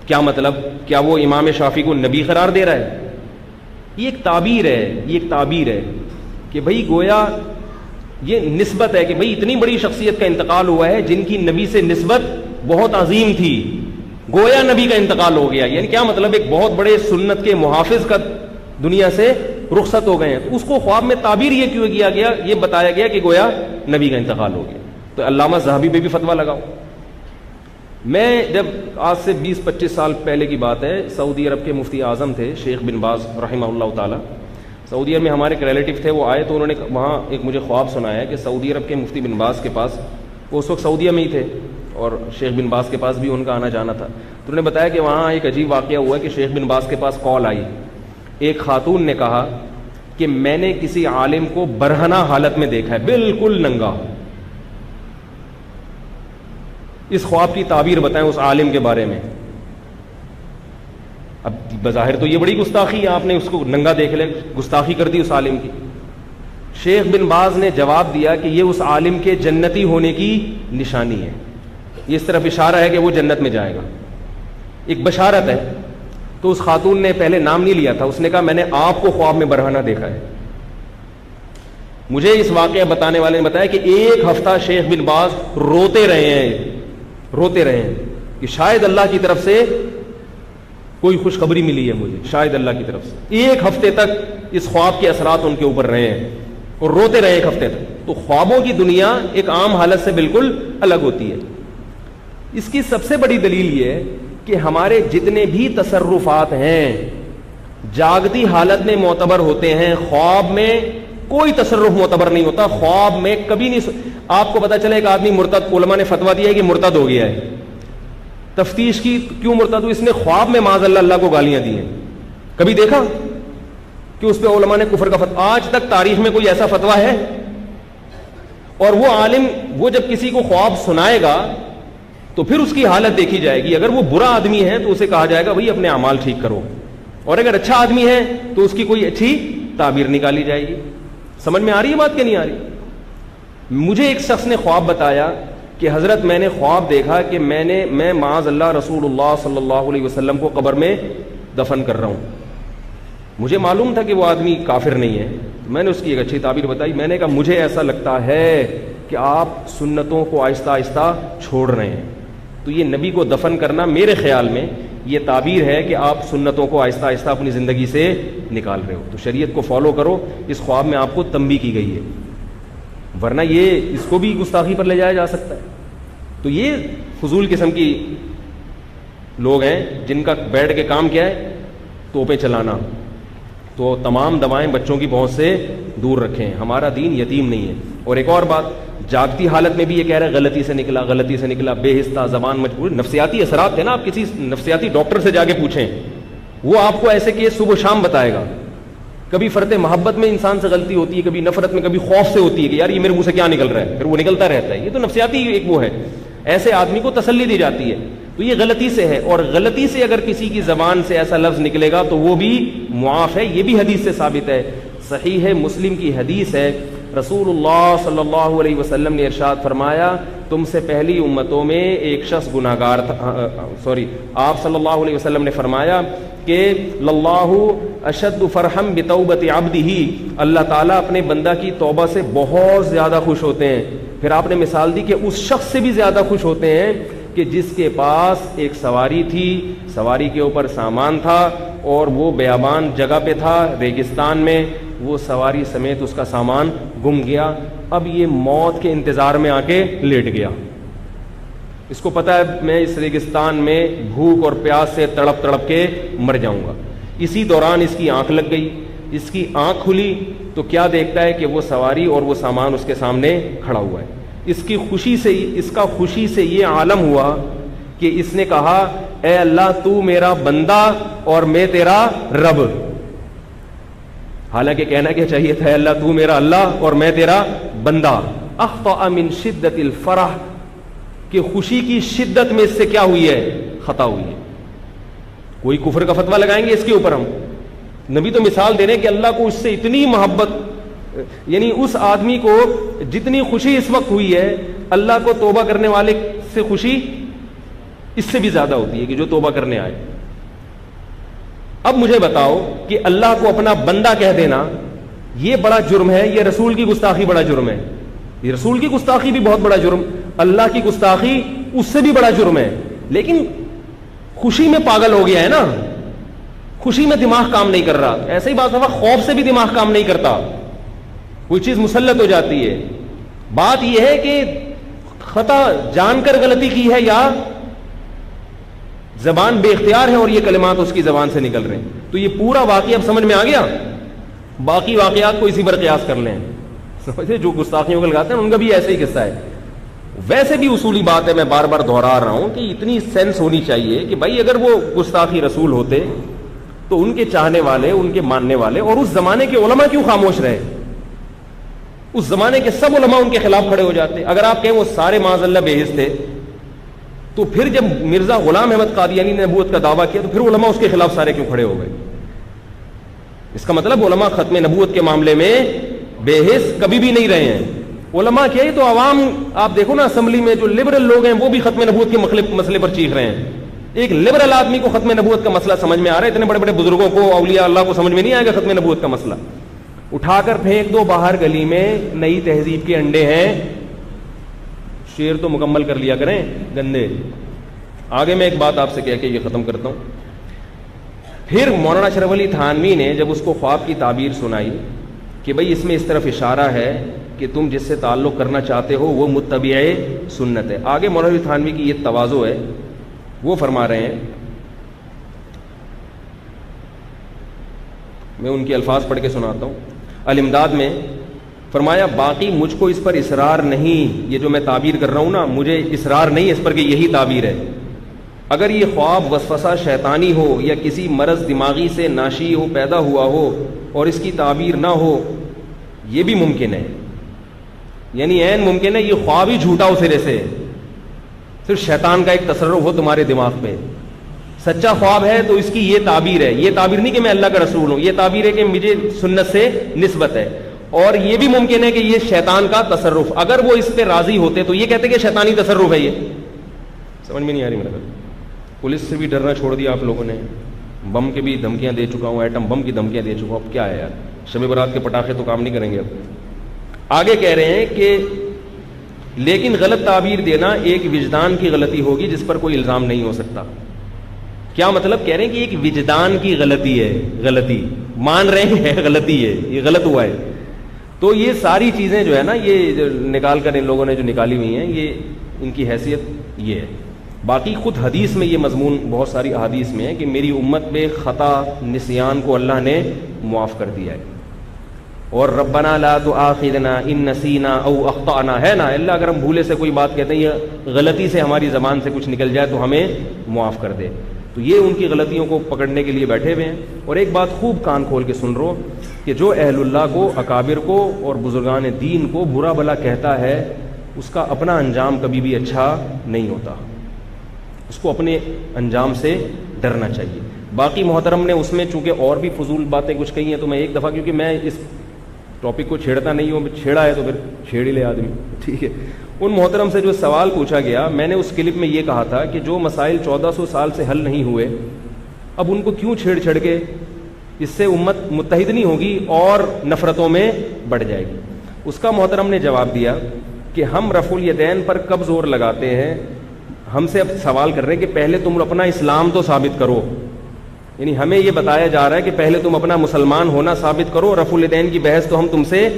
کیا مطلب؟ کیا وہ امام شافعی کو نبی قرار دے رہا ہے؟ یہ ایک تعبیر ہے کہ بھئی گویا یہ نسبت ہے کہ بھئی اتنی بڑی شخصیت کا انتقال ہوا ہے جن کی نبی سے نسبت بہت عظیم تھی، گویا نبی کا انتقال ہو گیا. یعنی کیا مطلب؟ ایک بہت بڑے سنت کے محافظ کا دنیا سے رخصت ہو گئے ہیں. تو اس کو خواب میں تعبیر یہ کیوں کیا گیا؟ یہ بتایا گیا کہ گویا نبی کا انتقال ہو گیا. تو علامہ ذہبی پہ بھی فتویٰ لگاؤ. میں جب آج سے 20-25 سال پہلے کی بات ہے، سعودی عرب کے مفتی اعظم تھے شیخ بن باز رحمہ اللہ تعالی. سعودی عرب میں ہمارے ایک ریلیٹیو تھے، وہ آئے تو انہوں نے وہاں ایک مجھے خواب سنایا کہ سعودی عرب کے مفتی بن باز کے پاس، وہ اس وقت سعودیہ میں ہی تھے اور شیخ بن باز کے پاس بھی ان کا آنا جانا تھا. تو انہوں نے بتایا کہ وہاں ایک عجیب واقعہ ہوا کہ شیخ بن باز کے پاس کال آئی. ایک خاتون نے کہا کہ میں نے کسی عالم کو برہنہ حالت میں دیکھا ہے، بالکل ننگا. اس خواب کی تعبیر بتائیں اس عالم کے بارے میں. اب بظاہر تو یہ بڑی گستاخی ہے، آپ نے اس کو ننگا دیکھ لے، گستاخی کر دی اس عالم کی. شیخ بن باز نے جواب دیا کہ یہ اس عالم کے جنتی ہونے کی نشانی ہے، یہ اس طرف اشارہ ہے کہ وہ جنت میں جائے گا، ایک بشارت ہے. تو اس خاتون نے پہلے نام نہیں لیا تھا، اس نے کہا میں نے آپ کو خواب میں برہنہ دیکھا ہے. مجھے اس واقعہ بتانے والے نے بتایا کہ ایک ہفتہ شیخ بن باز روتے رہے ہیں کہ شاید اللہ کی طرف سے کوئی خوشخبری ملی ہے مجھے، شاید اللہ کی طرف سے. ایک ہفتے تک اس خواب کے اثرات ان کے اوپر رہے ہیں اور روتے رہے ایک ہفتے تک. تو خوابوں کی دنیا ایک عام حالت سے بالکل الگ ہوتی ہے. اس کی سب سے بڑی دلیل یہ ہے کہ ہمارے جتنے بھی تصرفات ہیں جاگتی حالت میں معتبر ہوتے ہیں، خواب میں کوئی تصرف معتبر نہیں ہوتا. خواب میں کبھی نہیں. آپ کو پتا چلے ایک آدمی مرتد، علماء نے فتویٰ دیا ہے کہ مرتد ہو گیا ہے، تفتیش کی کیوں مرتد ہو؟ اس نے خواب میں معاذ اللہ کو گالیاں دی ہیں. کبھی دیکھا کہ اس پہ علماء نے کفر کا فتویٰ؟ آج تک تاریخ میں کوئی ایسا فتویٰ ہے؟ اور وہ عالم وہ جب کسی کو خواب سنائے گا تو پھر اس کی حالت دیکھی جائے گی. اگر وہ برا آدمی ہے تو اسے کہا جائے گا بھائی اپنے اعمال ٹھیک کرو، اور اگر اچھا آدمی ہے تو اس کی کوئی اچھی تعبیر نکالی جائے گی. سمجھ میں آ رہی ہے بات کہ نہیں آ رہی؟ مجھے ایک شخص نے خواب بتایا کہ حضرت میں نے خواب دیکھا کہ میں معاذ اللہ رسول اللہ صلی اللہ علیہ وسلم کو قبر میں دفن کر رہا ہوں. مجھے معلوم تھا کہ وہ آدمی کافر نہیں ہے. میں نے اس کی ایک اچھی تعبیر بتائی. میں نے کہا مجھے ایسا لگتا ہے کہ آپ سنتوں کو آہستہ آہستہ چھوڑ رہے ہیں. تو یہ نبی کو دفن کرنا میرے خیال میں یہ تعبیر ہے کہ آپ سنتوں کو آہستہ آہستہ اپنی زندگی سے نکال رہے ہو. تو شریعت کو فالو کرو. اس خواب میں آپ کو تنبیہ کی گئی ہے, ورنہ یہ اس کو بھی گستاخی پر لے جایا جا سکتا ہے. تو یہ فضول قسم کی لوگ ہیں جن کا بیٹھ کے کام کیا ہے, توپیں چلانا. تو تمام دوائیں بچوں کی پہنچ سے دور رکھیں. ہمارا دین یتیم نہیں ہے. اور ایک اور بات, جاگتی حالت میں بھی یہ کہہ رہا ہے غلطی سے نکلا, بے حصہ, زبان مجبور. نفسیاتی اثرات ہے نا, آپ کسی نفسیاتی ڈاکٹر سے جا کے پوچھیں, وہ آپ کو ایسے کہ صبح و شام بتائے گا. کبھی فرط محبت میں انسان سے غلطی ہوتی ہے, کبھی نفرت میں, کبھی خوف سے ہوتی ہے کہ یار یہ میرے منہ سے کیا نکل رہا ہے, پھر وہ نکلتا رہتا ہے. یہ تو نفسیاتی ایک وہ ہے. ایسے آدمی کو تسلی دی جاتی ہے. تو یہ غلطی سے ہے, اور غلطی سے اگر کسی کی زبان سے ایسا لفظ نکلے گا تو وہ بھی معاف ہے. یہ بھی حدیث سے ثابت ہے. صحیح ہے, مسلم کی حدیث ہے. رسول اللہ صلی اللہ علیہ وسلم نے ارشاد فرمایا, تم سے پہلی امتوں میں ایک شخص گناہگار تھا. آپ صلی اللہ علیہ وسلم نے فرمایا کہ للہ اشد فرحم بتوبۃ عبدہ, اللہ تعالیٰ اپنے بندہ کی توبہ سے بہت زیادہ خوش ہوتے ہیں. پھر آپ نے مثال دی کہ اس شخص سے بھی زیادہ خوش ہوتے ہیں کہ جس کے پاس ایک سواری تھی, سواری کے اوپر سامان تھا, اور وہ بیابان جگہ پہ تھا, ریگستان میں, وہ سواری سمیت اس کا سامان گم گیا. اب یہ موت کے انتظار میں آ کے لیٹ گیا. اس کو پتا ہے میں اس ریگستان میں بھوک اور پیاس سے تڑپ تڑپ کے مر جاؤں گا. اسی دوران اس کی آنکھ لگ گئی. اس کی آنکھ کھلی تو کیا دیکھتا ہے کہ وہ سواری اور وہ سامان اس کے سامنے کھڑا ہوا ہے. اس کا خوشی سے یہ عالم ہوا کہ اس نے کہا, اے اللہ تو میرا بندہ اور میں تیرا رب. حالانکہ کہنا کیا چاہیے تھا, اللہ تو میرا اللہ اور میں تیرا بندہ. اخطأ من شدت الفرح, کہ خوشی کی شدت میں اس سے کیا ہوئی ہے, خطا ہوئی ہے. کوئی کفر کا فتویٰ لگائیں گے اس کے اوپر ہم؟ نبی تو مثال دے رہے ہیں کہ اللہ کو اس سے اتنی محبت, یعنی اس آدمی کو جتنی خوشی اس وقت ہوئی ہے, اللہ کو توبہ کرنے والے سے خوشی اس سے بھی زیادہ ہوتی ہے کہ جو توبہ کرنے آئے. اب مجھے بتاؤ کہ اللہ کو اپنا بندہ کہہ دینا یہ بڑا جرم ہے, یہ رسول کی گستاخی بڑا جرم ہے. یہ رسول کی گستاخی بھی بہت بڑا جرم, اللہ کی گستاخی اس سے بھی بڑا جرم ہے. لیکن خوشی میں پاگل ہو گیا ہے نا, خوشی میں دماغ کام نہیں کر رہا. ایسے ہی بات ہے, خوف سے بھی دماغ کام نہیں کرتا, کوئی چیز مسلط ہو جاتی ہے. بات یہ ہے کہ خطا جان کر غلطی کی ہے یا زبان بے اختیار ہے اور یہ کلمات اس کی زبان سے نکل رہے ہیں. تو یہ پورا واقعہ اب سمجھ میں آ گیا. باقی واقعات کو اسی پر قیاس کر لیں. سمجھے, جو گستاخیوں کو لگاتے ہیں ان کا بھی ایسے ہی قصہ ہے. ویسے بھی اصولی بات ہے, میں بار بار دہرا رہا ہوں کہ اتنی سینس ہونی چاہیے کہ بھائی اگر وہ گستاخی رسول ہوتے تو ان کے چاہنے والے, ان کے ماننے والے اور اس زمانے کے علماء کیوں خاموش رہے؟ اس زمانے کے سب علماء ان کے خلاف کھڑے ہو جاتے. اگر آپ کہیں وہ سارے معاذ اللہ بے حس تھے, تو پھر جب مرزا غلام احمد قادیانی نے نبوت کا دعویٰ کیا تو پھر علماء اس کے خلاف سارے کیوں کھڑے ہو گئے؟ اس کا مطلب علماء ختم نبوت کے معاملے میں بے حس کبھی بھی نہیں رہے ہیں. علماء کیا, تو عوام آپ دیکھو نا, اسمبلی میں جو لبرل لوگ ہیں وہ بھی ختم نبوت کے مسئلے پر چیخ رہے ہیں. ایک لبرل آدمی کو ختم نبوت کا مسئلہ سمجھ میں آ رہا ہے, اتنے بڑے بڑے بزرگوں کو, اولیاء اللہ کو سمجھ میں نہیں آئے گا ختم نبوت کا مسئلہ. اٹھا کر پھینک دو باہر گلی میں, نئی تہذیب کے انڈے ہیں. شیر تو مکمل کر لیا کریں گندے. آگے میں ایک بات آپ سے کہہ کے یہ ختم کرتا ہوں. پھر مولانا اشرف علی تھانوی نے جب اس کو خواب کی تعبیر سنائی کہ بھئی اس میں اس طرف اشارہ ہے کہ تم جس سے تعلق کرنا چاہتے ہو وہ متبع سنت ہے. آگے مولانا علی تھانوی کی یہ تواضع ہے, وہ فرما رہے ہیں, میں ان کے الفاظ پڑھ کے سناتا ہوں. الامداد میں فرمایا, باقی مجھ کو اس پر اصرار نہیں, یہ جو میں تعبیر کر رہا ہوں نا, مجھے اصرار نہیں اس پر کہ یہی تعبیر ہے. اگر یہ خواب وسوسہ شیطانی ہو یا کسی مرض دماغی سے ناشی ہو, پیدا ہوا ہو اور اس کی تعبیر نہ ہو, یہ بھی ممکن ہے. یعنی عین ممکن ہے یہ خواب ہی جھوٹا ہو سرے سے, صرف شیطان کا ایک تصرف ہو تمہارے دماغ پہ. سچا خواب ہے تو اس کی یہ تعبیر ہے. یہ تعبیر نہیں کہ میں اللہ کا رسول ہوں, یہ تعبیر ہے کہ مجھے سنت سے نسبت ہے. اور یہ بھی ممکن ہے کہ یہ شیطان کا تصرف, اگر وہ اس پہ راضی ہوتے تو یہ کہتے کہ شیطانی تصرف ہے. یہ سمجھ میں نہیں آ رہی میرا. پولیس سے بھی ڈرنا چھوڑ دیا آپ لوگوں نے, بم کے بھی دھمکیاں دے چکا ہوں, ایٹم بم کی دھمکیاں دے چکا ہوں. اب کیا ہے یار, شب برات کے پٹاخے تو کام نہیں کریں گے. اب آگے کہہ رہے ہیں کہ لیکن غلط تعبیر دینا ایک وجدان کی غلطی ہوگی جس پر کوئی الزام نہیں ہو سکتا. کیا مطلب؟ کہہ رہے ہیں کہ ایک وجدان کی غلطی ہے، غلطی مان رہے ہیں غلطی ہے، یہ غلط ہوا ہے. تو یہ ساری چیزیں جو ہے نا، یہ جو نکال کر ان لوگوں نے جو نکالی ہوئی ہیں، یہ ان کی حیثیت یہ ہے. باقی خود حدیث میں یہ مضمون بہت ساری احادیث میں ہے کہ میری امت میں خطا نسیان کو اللہ نے معاف کر دیا ہے. اور ربنا لا تؤاخذنا ان نسینا او اخطانا ہے نا، اللہ اگر ہم بھولے سے کوئی بات کہتے ہیں یا غلطی سے ہماری زبان سے کچھ نکل جائے تو ہمیں معاف کر دے. تو یہ ان کی غلطیوں کو پکڑنے کے لیے بیٹھے ہوئے ہیں. اور ایک بات خوب کان کھول کے سن رہو کہ جو اہل اللہ کو، اکابر کو اور بزرگان دین کو برا بھلا کہتا ہے، اس کا اپنا انجام کبھی بھی اچھا نہیں ہوتا. اس کو اپنے انجام سے ڈرنا چاہیے. باقی محترم نے اس میں چونکہ اور بھی فضول باتیں کچھ کہی ہیں، تو میں ایک دفعہ، کیونکہ میں اس ٹاپک کو چھیڑتا نہیں ہوں، چھیڑا ہے تو پھر چھیڑ ہی لے آدمی، ٹھیک ہے. ان محترم سے جو سوال پوچھا گیا، میں نے اس کلپ میں یہ کہا تھا کہ جو مسائل 1400 سال سے حل نہیں ہوئے، اب ان کو کیوں چھیڑ چھڑ کے؟ اس سے امت متحد نہیں ہوگی اور نفرتوں میں بڑھ جائے گی. اس کا محترم نے جواب دیا کہ ہم رفع الیدین پر کب زور لگاتے ہیں؟ ہم سے اب سوال کر رہے ہیں کہ پہلے تم اپنا اسلام تو ثابت کرو. یعنی ہمیں یہ بتایا جا رہا ہے کہ پہلے تم اپنا مسلمان ہونا ثابت کرو، رفع الیدین کی بحث تو ہم تم سے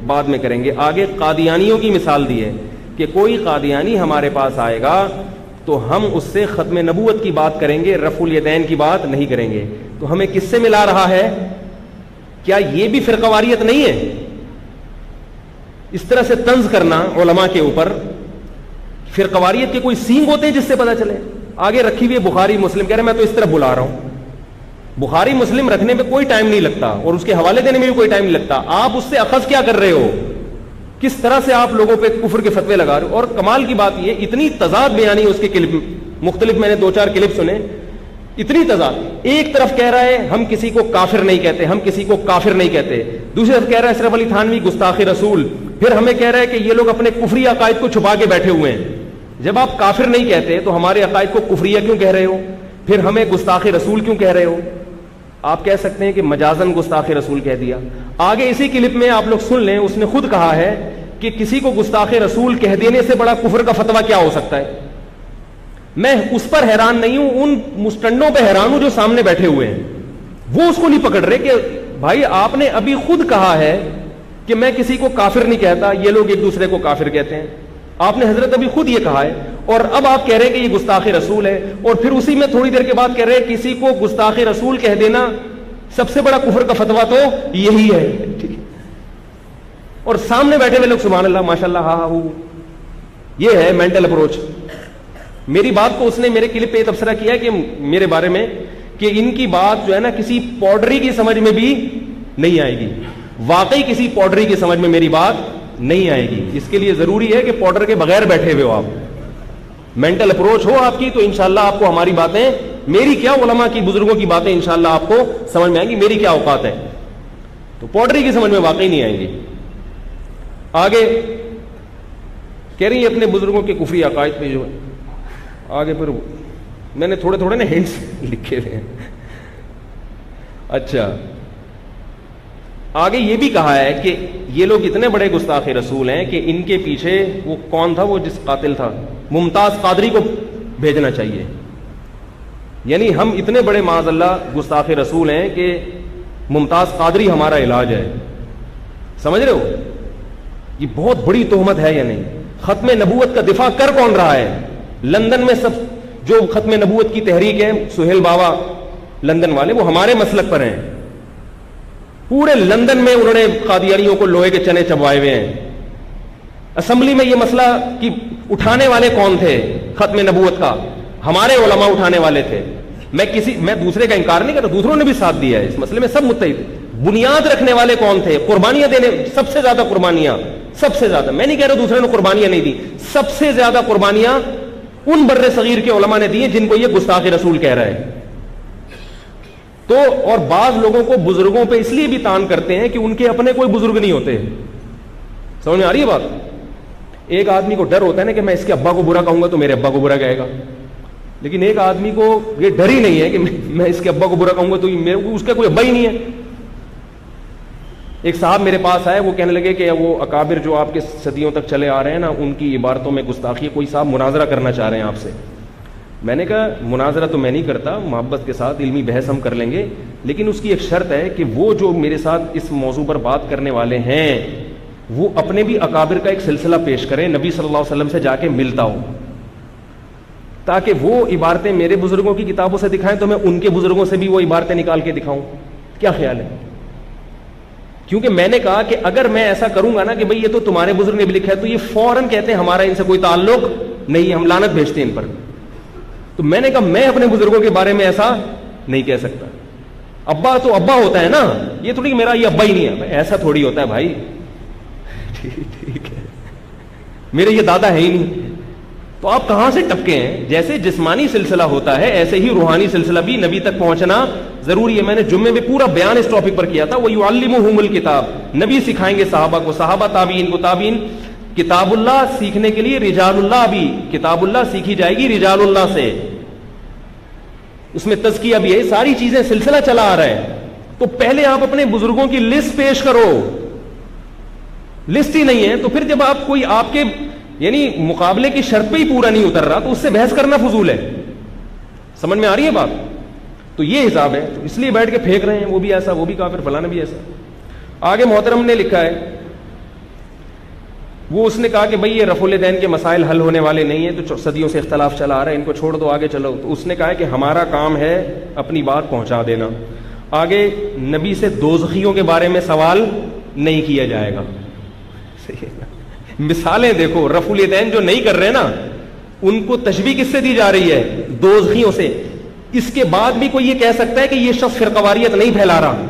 بعد میں کریں گے. آگے قادیانیوں کی مثال دی ہے کہ کوئی قادیانی ہمارے پاس آئے گا تو ہم اس سے ختم نبوت کی بات کریں گے، رفع الیدین کی بات نہیں کریں گے. تو ہمیں کس سے ملا رہا ہے؟ کیا یہ بھی فرقواریت نہیں ہے؟ اس طرح سے طنز کرنا علماء کے اوپر، فرقواریت کے کوئی سینگ ہوتے ہیں جس سے پتہ چلے؟ آگے رکھی ہوئی بخاری مسلم، کہہ رہے میں تو اس طرح بلا رہا ہوں. بخاری مسلم رکھنے میں کوئی ٹائم نہیں لگتا اور اس کے حوالے دینے میں بھی کوئی ٹائم نہیں لگتا. آپ اس سے اخذ کیا کر رہے ہو؟ کس طرح سے آپ لوگوں پہ کفر کے فتوے لگا رہے ہو؟ اور کمال کی بات یہ، اتنی تضاد بیانی ہے اس کے کلپ مختلف، میں نے 2-4 کلپ سنے، اتنی تضاد. ایک طرف کہہ رہا ہے ہم کسی کو کافر نہیں کہتے، ہم کسی کو کافر نہیں کہتے. دوسری طرف کہہ رہا ہے اشرف علی تھانوی گستاخ رسول. پھر ہمیں کہہ رہا ہے کہ یہ لوگ اپنے کفری عقائد کو چھپا کے بیٹھے ہوئے ہیں. جب آپ کافر نہیں کہتے تو ہمارے عقائد کو کفریہ کیوں کہہ رہے ہو؟ پھر ہمیں گستاخ رسول کیوں کہہ رہے ہو؟ آپ کہہ سکتے ہیں کہ مجازن گستاخ رسول کہہ دیا. آگے اسی کلپ میں آپ لوگ سن لیں، اس نے خود کہا ہے کہ کسی کو گستاخ رسول کہہ دینے سے بڑا کفر کا فتویٰ کیا ہو سکتا ہے. میں اس پر حیران نہیں ہوں، ان مستنڈوں پہ حیران ہوں جو سامنے بیٹھے ہوئے ہیں. وہ اس کو نہیں پکڑ رہے کہ بھائی آپ نے ابھی خود کہا ہے کہ میں کسی کو کافر نہیں کہتا، یہ لوگ ایک دوسرے کو کافر کہتے ہیں. آپ نے حضرت ابھی خود یہ کہا ہے، اور اب آپ کہہ رہے ہیں کہ یہ گستاخ رسول ہے، اور پھر اسی میں تھوڑی دیر کے بعد کہہ رہے ہیں کسی کو گستاخ رسول کہہ دینا سب سے بڑا کفر کا فتویٰ تو یہی ہے. ٹھیک ہے، اور سامنے بیٹھے ہوئے لوگ سبحان اللہ ماشاءاللہ ہاں ہاں. یہ ہے مینٹل اپروچ. میری بات کو اس نے میرے کلپ پہ تبصرہ کیا کہ میرے بارے میں کہ ان کی بات جو ہے نا کسی پاؤڈری کی سمجھ میں بھی نہیں آئے گی. واقعی کسی پاؤڈری کی سمجھ میں میری بات نہیں آئے گی. اس کے لیے ضروری ہے کہ پاؤڈر کے بغیر بیٹھے ہوئے ہو آپ، مینٹل اپروچ ہو آپ کی، تو انشاءاللہ آپ کو ہماری باتیں، میری کیا علماء کی بزرگوں کی باتیں انشاءاللہ آپ کو سمجھ میں آئیں گی، میری کیا اوقات ہے. تو پاؤڈری کی سمجھ میں واقعی نہیں آئیں گی. آگے کہہ رہی ہیں اپنے بزرگوں کے کفری عقائد پہ جو ہے. آگے پھر میں نے تھوڑے تھوڑے نا ہنٹس لکھے ہوئے ہیں. اچھا، آگے یہ بھی کہا ہے کہ یہ لوگ اتنے بڑے گستاخ رسول ہیں کہ ان کے پیچھے وہ کون تھا، وہ جس قاتل تھا ممتاز قادری کو بھیجنا چاہیے. یعنی ہم اتنے بڑے معاذ اللہ گستاخ رسول ہیں کہ ممتاز قادری ہمارا علاج ہے. سمجھ رہے ہو؟ یہ بہت بڑی تہمت ہے یا نہیں؟ ختم نبوت کا دفاع کر کون رہا ہے؟ لندن میں سب جو ختم نبوت کی تحریک ہے، سہیل بابا لندن والے، وہ ہمارے مسلک پر ہیں. پورے لندن میں انہوں نے قادیانیوں کو لوہے کے چنے چبوائے ہوئے ہیں. اسمبلی میں یہ مسئلہ کہ اٹھانے والے کون تھے ختم نبوت کا؟ ہمارے علماء اٹھانے والے تھے. میں دوسرے کا انکار نہیں کرتا، دوسروں نے بھی ساتھ دیا ہے اس مسئلے میں، سب متحد. بنیاد رکھنے والے کون تھے؟ قربانیاں دینے، سب سے زیادہ قربانیاں، سب سے زیادہ، میں نہیں کہہ رہا دوسرے نے قربانیاں نہیں دی، سب سے زیادہ قربانیاں ان بر صغیر کے علماء نے دی ہیں جن کو یہ گستاخ رسول کہہ رہا ہے. تو اور بعض لوگوں کو بزرگوں پہ اس لیے بھی تان کرتے ہیں کہ ان کے اپنے کوئی بزرگ نہیں ہوتے. سمجھ میں آ رہی ہے بات؟ ایک آدمی کو ڈر ہوتا ہے نا کہ میں اس کے ابا کو برا کہوں گا تو میرے ابا کو برا کہے گا، لیکن ایک آدمی کو یہ ڈر ہی نہیں ہے کہ میں اس کے ابا کو برا کہوں گا تو اس کا کوئی ابا ہی نہیں ہے. ایک صاحب میرے پاس آئے، وہ کہنے لگے کہ وہ اکابر جو آپ کے صدیوں تک چلے آ رہے ہیں نا، ان کی عبارتوں میں گستاخی ہے، کوئی صاحب مناظرہ کرنا چاہ رہے ہیں آپ سے. میں نے کہا مناظرہ تو میں نہیں کرتا، محبت کے ساتھ علمی بحث ہم کر لیں گے، لیکن اس کی ایک شرط ہے کہ وہ جو میرے ساتھ اس موضوع پر بات کرنے والے ہیں وہ اپنے بھی اکابر کا ایک سلسلہ پیش کریں، نبی صلی اللہ علیہ وسلم سے جا کے ملتا ہو، تاکہ وہ عبارتیں میرے بزرگوں کی کتابوں سے دکھائیں تو میں ان کے بزرگوں سے بھی وہ عبارتیں نکال کے دکھاؤں. کیا خیال ہے؟ کیونکہ میں نے کہا کہ اگر میں ایسا کروں گا نا کہ بھئی یہ تو تمہارے بزرگ نے بھی لکھا ہے، تو یہ فوراً کہتے ہیں ہمارا ان سے کوئی تعلق نہیں، ہم لعنت بھیجتے ہیں ان پر. تو میں نے کہا میں اپنے بزرگوں کے بارے میں ایسا نہیں کہہ سکتا. ابا تو ابا ہوتا ہے نا، یہ تھوڑی میرا یہ ابا ہی نہیں ہے، ایسا تھوڑی ہوتا ہے بھائی. ٹھیک ہے، میرے یہ دادا ہے ہی نہیں. تو آپ کہاں سے ٹپکے ہیں؟ جیسے جسمانی سلسلہ ہوتا ہے ایسے ہی روحانی سلسلہ بھی نبی تک پہنچنا ضروری ہے. میں نے جمعے میں پورا بیان اس ٹاپک پر کیا تھا. وَيُعَلِّمُهُمُ الْكِتَابَ، نبی سکھائیں گے صحابہ کو، صحابہ تابعین کو، تابعین. کتاب اللہ سیکھنے کے لیے رجال اللہ بھی، کتاب اللہ سیکھی جائے گی رجال اللہ سے، اس میں تزکیہ بھی ہے، ساری چیزیں سلسلہ چلا آ رہا ہے. تو پہلے آپ اپنے بزرگوں کی لسٹ پیش کرو. لسٹ ہی نہیں ہے تو پھر جب آپ کوئی آپ کے یعنی مقابلے کی شرط پہ ہی پورا نہیں اتر رہا تو اس سے بحث کرنا فضول ہے. سمجھ میں آ رہی ہے بات؟ تو یہ حساب ہے، تو اس لیے بیٹھ کے پھینک رہے ہیں وہ بھی ایسا، وہ بھی کافر، فلانا بھی ایسا. آگے محترم نے لکھا ہے، وہ اس نے کہا کہ بھئی یہ رفع الیدین کے مسائل حل ہونے والے نہیں ہیں، تو صدیوں سے اختلاف چلا آ رہا ہے، ان کو چھوڑ دو، آگے چلو. تو اس نے کہا کہ ہمارا کام ہے اپنی بات پہنچا دینا. آگے نبی سے دوزخیوں کے بارے میں سوال نہیں کیا جائے گا. مثالیں دیکھو، رفع الیدین جو نہیں کر رہے نا ان کو تشبیہ کس سے دی جا رہی ہے؟ دوزخیوں سے. اس کے بعد بھی کوئی یہ کہہ سکتا ہے کہ یہ شخص فرقواریت نہیں پھیلا رہا؟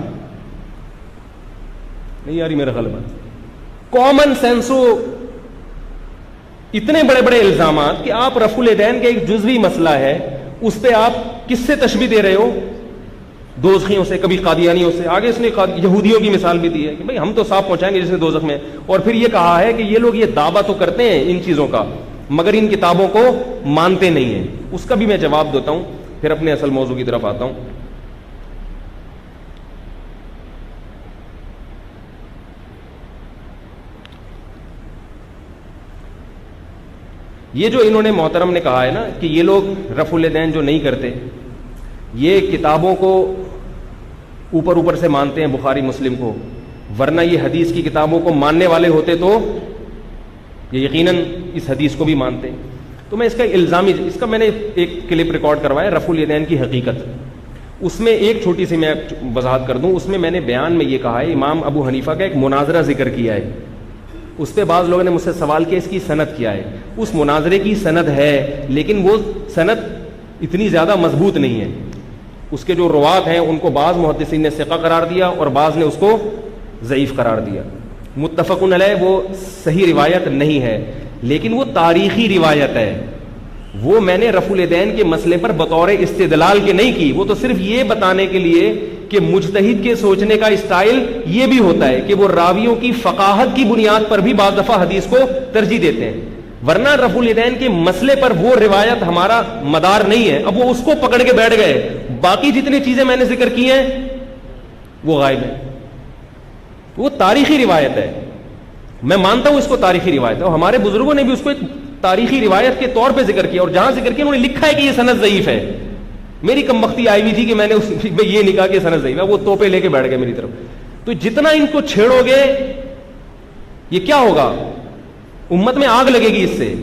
نہیں یاری میرا خیال بات. کامن سینسو اتنے بڑے بڑے الزامات کہ آپ رفع الیدین کا ایک جزوی مسئلہ ہے اس پہ آپ کس سے تشبیہ دے رہے ہو؟ دوزخیوں سے، کبھی قادیانیوں سے. آگے اس نے یہودیوں کی مثال بھی دی ہے کہ بھئی ہم تو صاف پہنچائیں گے جس نے دوزخ میں. اور پھر یہ کہا ہے کہ یہ لوگ یہ دعویٰ تو کرتے ہیں ان چیزوں کا مگر ان کتابوں کو مانتے نہیں ہیں. اس کا بھی میں جواب دیتا ہوں، پھر اپنے اصل موضوع کی طرف آتا ہوں. یہ جو انہوں نے محترم نے کہا ہے نا کہ یہ لوگ رفع الیدین جو نہیں کرتے یہ کتابوں کو اوپر اوپر سے مانتے ہیں، بخاری مسلم کو، ورنہ یہ حدیث کی کتابوں کو ماننے والے ہوتے تو یہ یقیناً اس حدیث کو بھی مانتے. تو میں اس کا الزامی، اس کا میں نے ایک کلپ ریکارڈ کروایا رفع الیدین کی حقیقت. اس میں ایک چھوٹی سی میں وضاحت کر دوں. اس میں میں نے بیان میں یہ کہا ہے امام ابو حنیفہ کا ایک مناظرہ ذکر کیا ہے. اس پہ بعض لوگوں نے مجھ سے سوال کیا اس کی سند کیا ہے. اس مناظرے کی سند ہے لیکن وہ سند اتنی زیادہ مضبوط نہیں ہے. اس کے جو روات ہیں ان کو بعض محدثین نے ثقہ قرار دیا اور بعض نے اس کو ضعیف قرار دیا. متفقن علیہ وہ صحیح روایت نہیں ہے لیکن وہ تاریخی روایت ہے. وہ میں نے رفع الیدین کے مسئلے پر بطور استدلال کے نہیں کی، وہ تو صرف یہ بتانے کے لیے کہ مجتہد کے سوچنے کا اسٹائل یہ بھی ہوتا ہے کہ وہ راویوں کی فقاہت کی بنیاد پر بھی بعض دفعہ حدیث کو ترجیح دیتے ہیں، ورنہ رفع الیدین کے مسئلے پر وہ روایت ہمارا مدار نہیں ہے. اب وہ اس کو پکڑ کے بیٹھ گئے، باقی جتنی چیزیں میں نے ذکر کی ہیں وہ غائب ہیں. وہ تاریخی روایت ہے، میں مانتا ہوں اس کو تاریخی روایت ہے، اور ہمارے بزرگوں نے بھی اس کو ایک تاریخی روایت کے طور پہ ذکر کیا، اور جہاں ذکر کیا انہوں نے لکھا ہے کہ یہ سند ضعیف ہے. میری کم بختی آئی ہوئی تھی کہ میں نے یہ نہیں کہا کہ سند ضعیف ہے، وہ توپے لے کے بیٹھ گئے میری طرف. تو جتنا ان کو چھیڑو گے یہ کیا ہوگا؟ امت میں آگ لگے گی اس سے.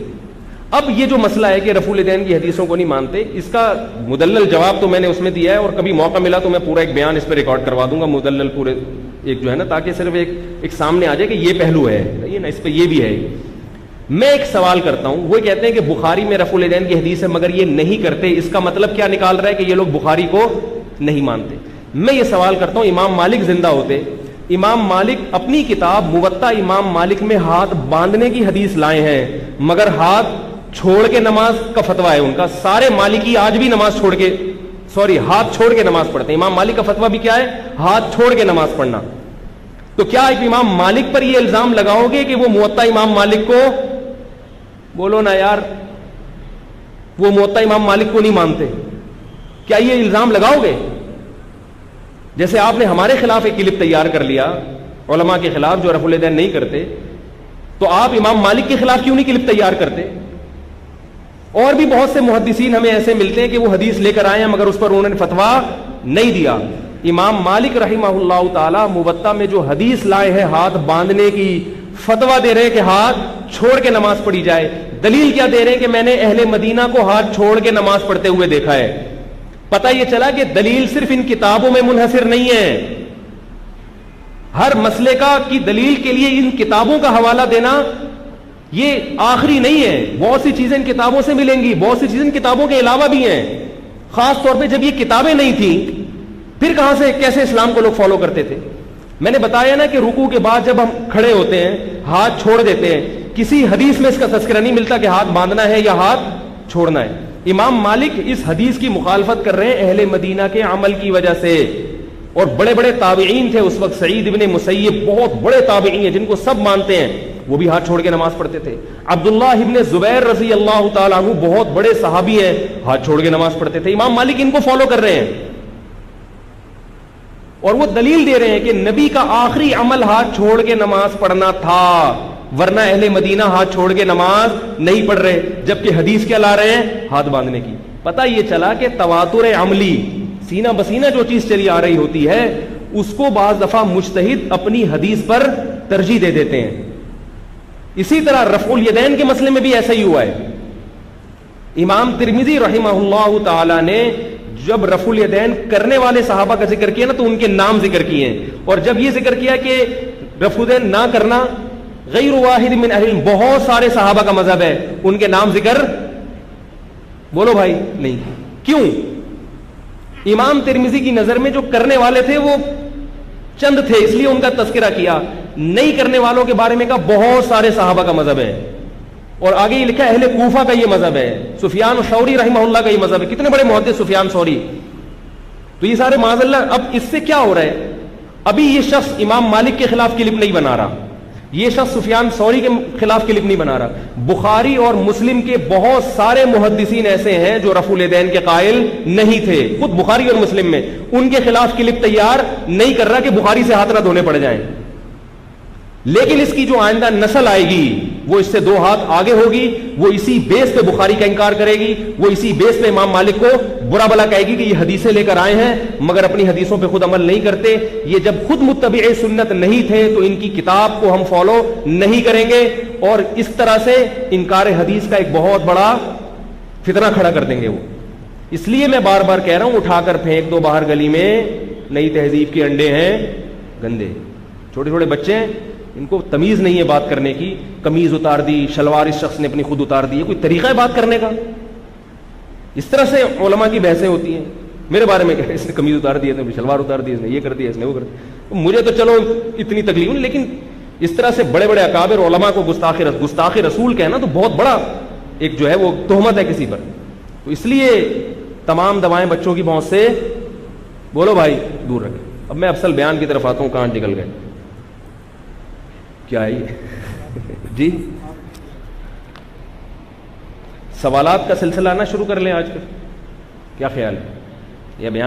اب یہ جو مسئلہ ہے کہ رفع الیدین کی حدیثوں کو نہیں مانتے، اس کا مدلل جواب تو میں نے اس میں دیا ہے، اور کبھی موقع ملا تو میں پورا ایک بیان اس پہ ریکارڈ کروا دوں گا مدلل پورے ایک جو ہے نا، تاکہ صرف ایک سامنے آ جائے کہ یہ پہلو ہے یہ نا، اس پہ یہ بھی ہے. میں ایک سوال کرتا ہوں، وہ کہتے ہیں کہ بخاری میں رفع الیدین کی حدیث ہے مگر یہ نہیں کرتے، اس کا مطلب کیا نکال رہا ہے کہ یہ لوگ بخاری کو نہیں مانتے. میں یہ سوال کرتا ہوں، امام مالک زندہ ہوتے، امام مالک اپنی کتاب موطا امام مالک میں ہاتھ باندھنے کی حدیث لائے ہیں مگر ہاتھ چھوڑ کے نماز کا فتویٰ ہے ان کا. سارے مالکی آج بھی نماز چھوڑ کے ہاتھ چھوڑ کے نماز پڑھتے ہیں. امام مالک کا فتویٰ بھی کیا ہے؟ ہاتھ چھوڑ کے نماز پڑھنا. تو کیا ایک امام مالک پر یہ الزام لگاؤ گے کہ وہ موطا امام مالک کو، بولو نا یار، وہ موطا امام مالک کو نہیں مانتے؟ کیا یہ الزام لگاؤ گے؟ جیسے آپ نے ہمارے خلاف ایک کلپ تیار کر لیا علماء کے خلاف جو رفع الیدین نہیں کرتے، تو آپ امام مالک کے خلاف کیوں نہیں کلپ تیار کرتے؟ اور بھی بہت سے محدثین ہمیں ایسے ملتے ہیں کہ وہ حدیث لے کر آئے ہیں مگر اس پر انہوں نے فتویٰ نہیں دیا. امام مالک رحمہ اللہ تعالی موطا میں جو حدیث لائے ہیں ہاتھ باندھنے کی، فتویٰ دے رہے ہیں کہ ہاتھ چھوڑ کے نماز پڑھی جائے. دلیل کیا دے رہے ہیں کہ میں نے اہل مدینہ کو ہاتھ چھوڑ کے نماز پڑھتے ہوئے دیکھا ہے. پتہ یہ چلا کہ دلیل صرف ان کتابوں میں منحصر نہیں ہے. ہر مسئلے کی دلیل کے لیے ان کتابوں کا حوالہ دینا یہ آخری نہیں ہے. بہت سی چیزیں ان کتابوں سے ملیں گی، بہت سی چیزیں ان کتابوں کے علاوہ بھی ہیں. خاص طور پہ جب یہ کتابیں نہیں تھیں پھر کہاں سے کیسے اسلام کو لوگ فالو کرتے تھے. میں نے بتایا نا کہ رکوع کے بعد جب ہم کھڑے ہوتے ہیں ہاتھ چھوڑ دیتے ہیں. کسی حدیث میں اس کا تذکرہ نہیں ملتا کہ ہاتھ باندھنا ہے یا ہاتھ چھوڑنا ہے. امام مالک اس حدیث کی مخالفت کر رہے ہیں اہل مدینہ کے عمل کی وجہ سے. اور بڑے بڑے تابعین تھے اس وقت. سعید ابن مسیب بہت بڑے تابعین ہیں جن کو سب مانتے ہیں، وہ بھی ہاتھ چھوڑ کے نماز پڑھتے تھے. عبداللہ ابن زبیر رضی اللہ تعالیٰ عنہ بہت بڑے صحابی ہیں، ہاتھ چھوڑ کے نماز پڑھتے تھے. امام مالک ان کو فالو کر رہے ہیں اور وہ دلیل دے رہے ہیں کہ نبی کا آخری عمل ہاتھ چھوڑ کے نماز پڑھنا تھا، ورنہ اہل مدینہ ہاتھ چھوڑ کے نماز نہیں پڑھ رہے. جبکہ حدیث کیا لا رہے ہیں؟ ہاتھ باندھنے کی. پتہ یہ چلا کہ تواتر عملی، سینہ بسینہ جو چیز چلی آ رہی ہوتی ہے اس کو بعض دفعہ مجتہد اپنی حدیث پر ترجیح دے دیتے ہیں. اسی طرح رفع الیدین کے مسئلے میں بھی ایسا ہی ہوا ہے. امام ترمذی رحمہ اللہ تعالی نے جب رفع الیدین کرنے والے صحابہ کا ذکر کیا نا تو ان کے نام ذکر کیے ہیں. اور جب یہ ذکر کیا کہ رفع الیدین نہ کرنا غیر واحد من اہل العلم، بہت سارے صحابہ کا مذہب ہے، ان کے نام ذکر بولو بھائی نہیں. کیوں؟ امام ترمذی کی نظر میں جو کرنے والے تھے وہ چند تھے، اس لیے ان کا تذکرہ کیا. نہیں کرنے والوں کے بارے میں کہا بہت سارے صحابہ کا مذہب ہے. اور آگے یہ لکھا اہل کوفہ کا یہ مذہب ہے، سفیان ثوری رحمہ اللہ کا یہ مذہب ہے. کتنے بڑے محدث سفیان ثوری. تو یہ سارے معاذ اللہ. اب اس سے کیا ہو رہا ہے؟ ابھی یہ شخص امام مالک کے خلاف کلپ نہیں بنا رہا، یہ شخص سفیان ثوری کے خلاف کلپ نہیں بنا رہا. بخاری اور مسلم کے بہت سارے محدثین ایسے ہیں جو رفع الیدین کے قائل نہیں تھے. خود بخاری اور مسلم میں ان کے خلاف کلپ تیار نہیں کر رہا کہ بخاری سے ہاتھ نہ دھونے پڑ جائیں. لیکن اس کی جو آئندہ نسل آئے گی وہ اس سے دو ہاتھ آگے ہوگی، وہ اسی بیس پہ بخاری کا انکار کرے گی، وہ اسی بیس پہ امام مالک کو برا بلا کہے گی کہ یہ حدیثیں لے کر آئے ہیں مگر اپنی حدیثوں پہ خود عمل نہیں کرتے. یہ جب خود متبع سنت نہیں تھے تو ان کی کتاب کو ہم فالو نہیں کریں گے، اور اس طرح سے انکار حدیث کا ایک بہت بڑا فتنہ کھڑا کر دیں گے وہ. اس لیے میں بار بار کہہ رہا ہوں اٹھا کر پھینک دو باہر گلی میں، نئی تہذیب کے انڈے ہیں گندے. چھوٹے چھوٹے بچے ہیں، ان کو تمیز نہیں ہے بات کرنے کی. قمیض اتار دی، شلوار اس شخص نے اپنی خود اتار دی. کوئی طریقہ ہے بات کرنے کا؟ اس طرح سے علماء کی بحثیں ہوتی ہیں. میرے بارے میں کہ اس نے قمیض اتار دی، اس نے شلوار اتار دی، اس نے یہ کر دیا، اس نے وہ کر دیا. مجھے تو چلو اتنی تکلیف نہیں، لیکن اس طرح سے بڑے بڑے اکابر علماء کو گستاخ رسول کہنا تو بہت بڑا ایک جو ہے وہ تہمت ہے کسی پر. تو اس لیے تمام دوائیں بچوں کی پہنچ سے بولو بھائی دور رکھیں. اب میں افصل بیان کی طرف آتا ہوں. کہاں نکل گئے؟ کیا ہے جی؟ سوالات کا سلسلہ آنا شروع کر لیں آج کل، کیا خیال ہے؟ یہ بیان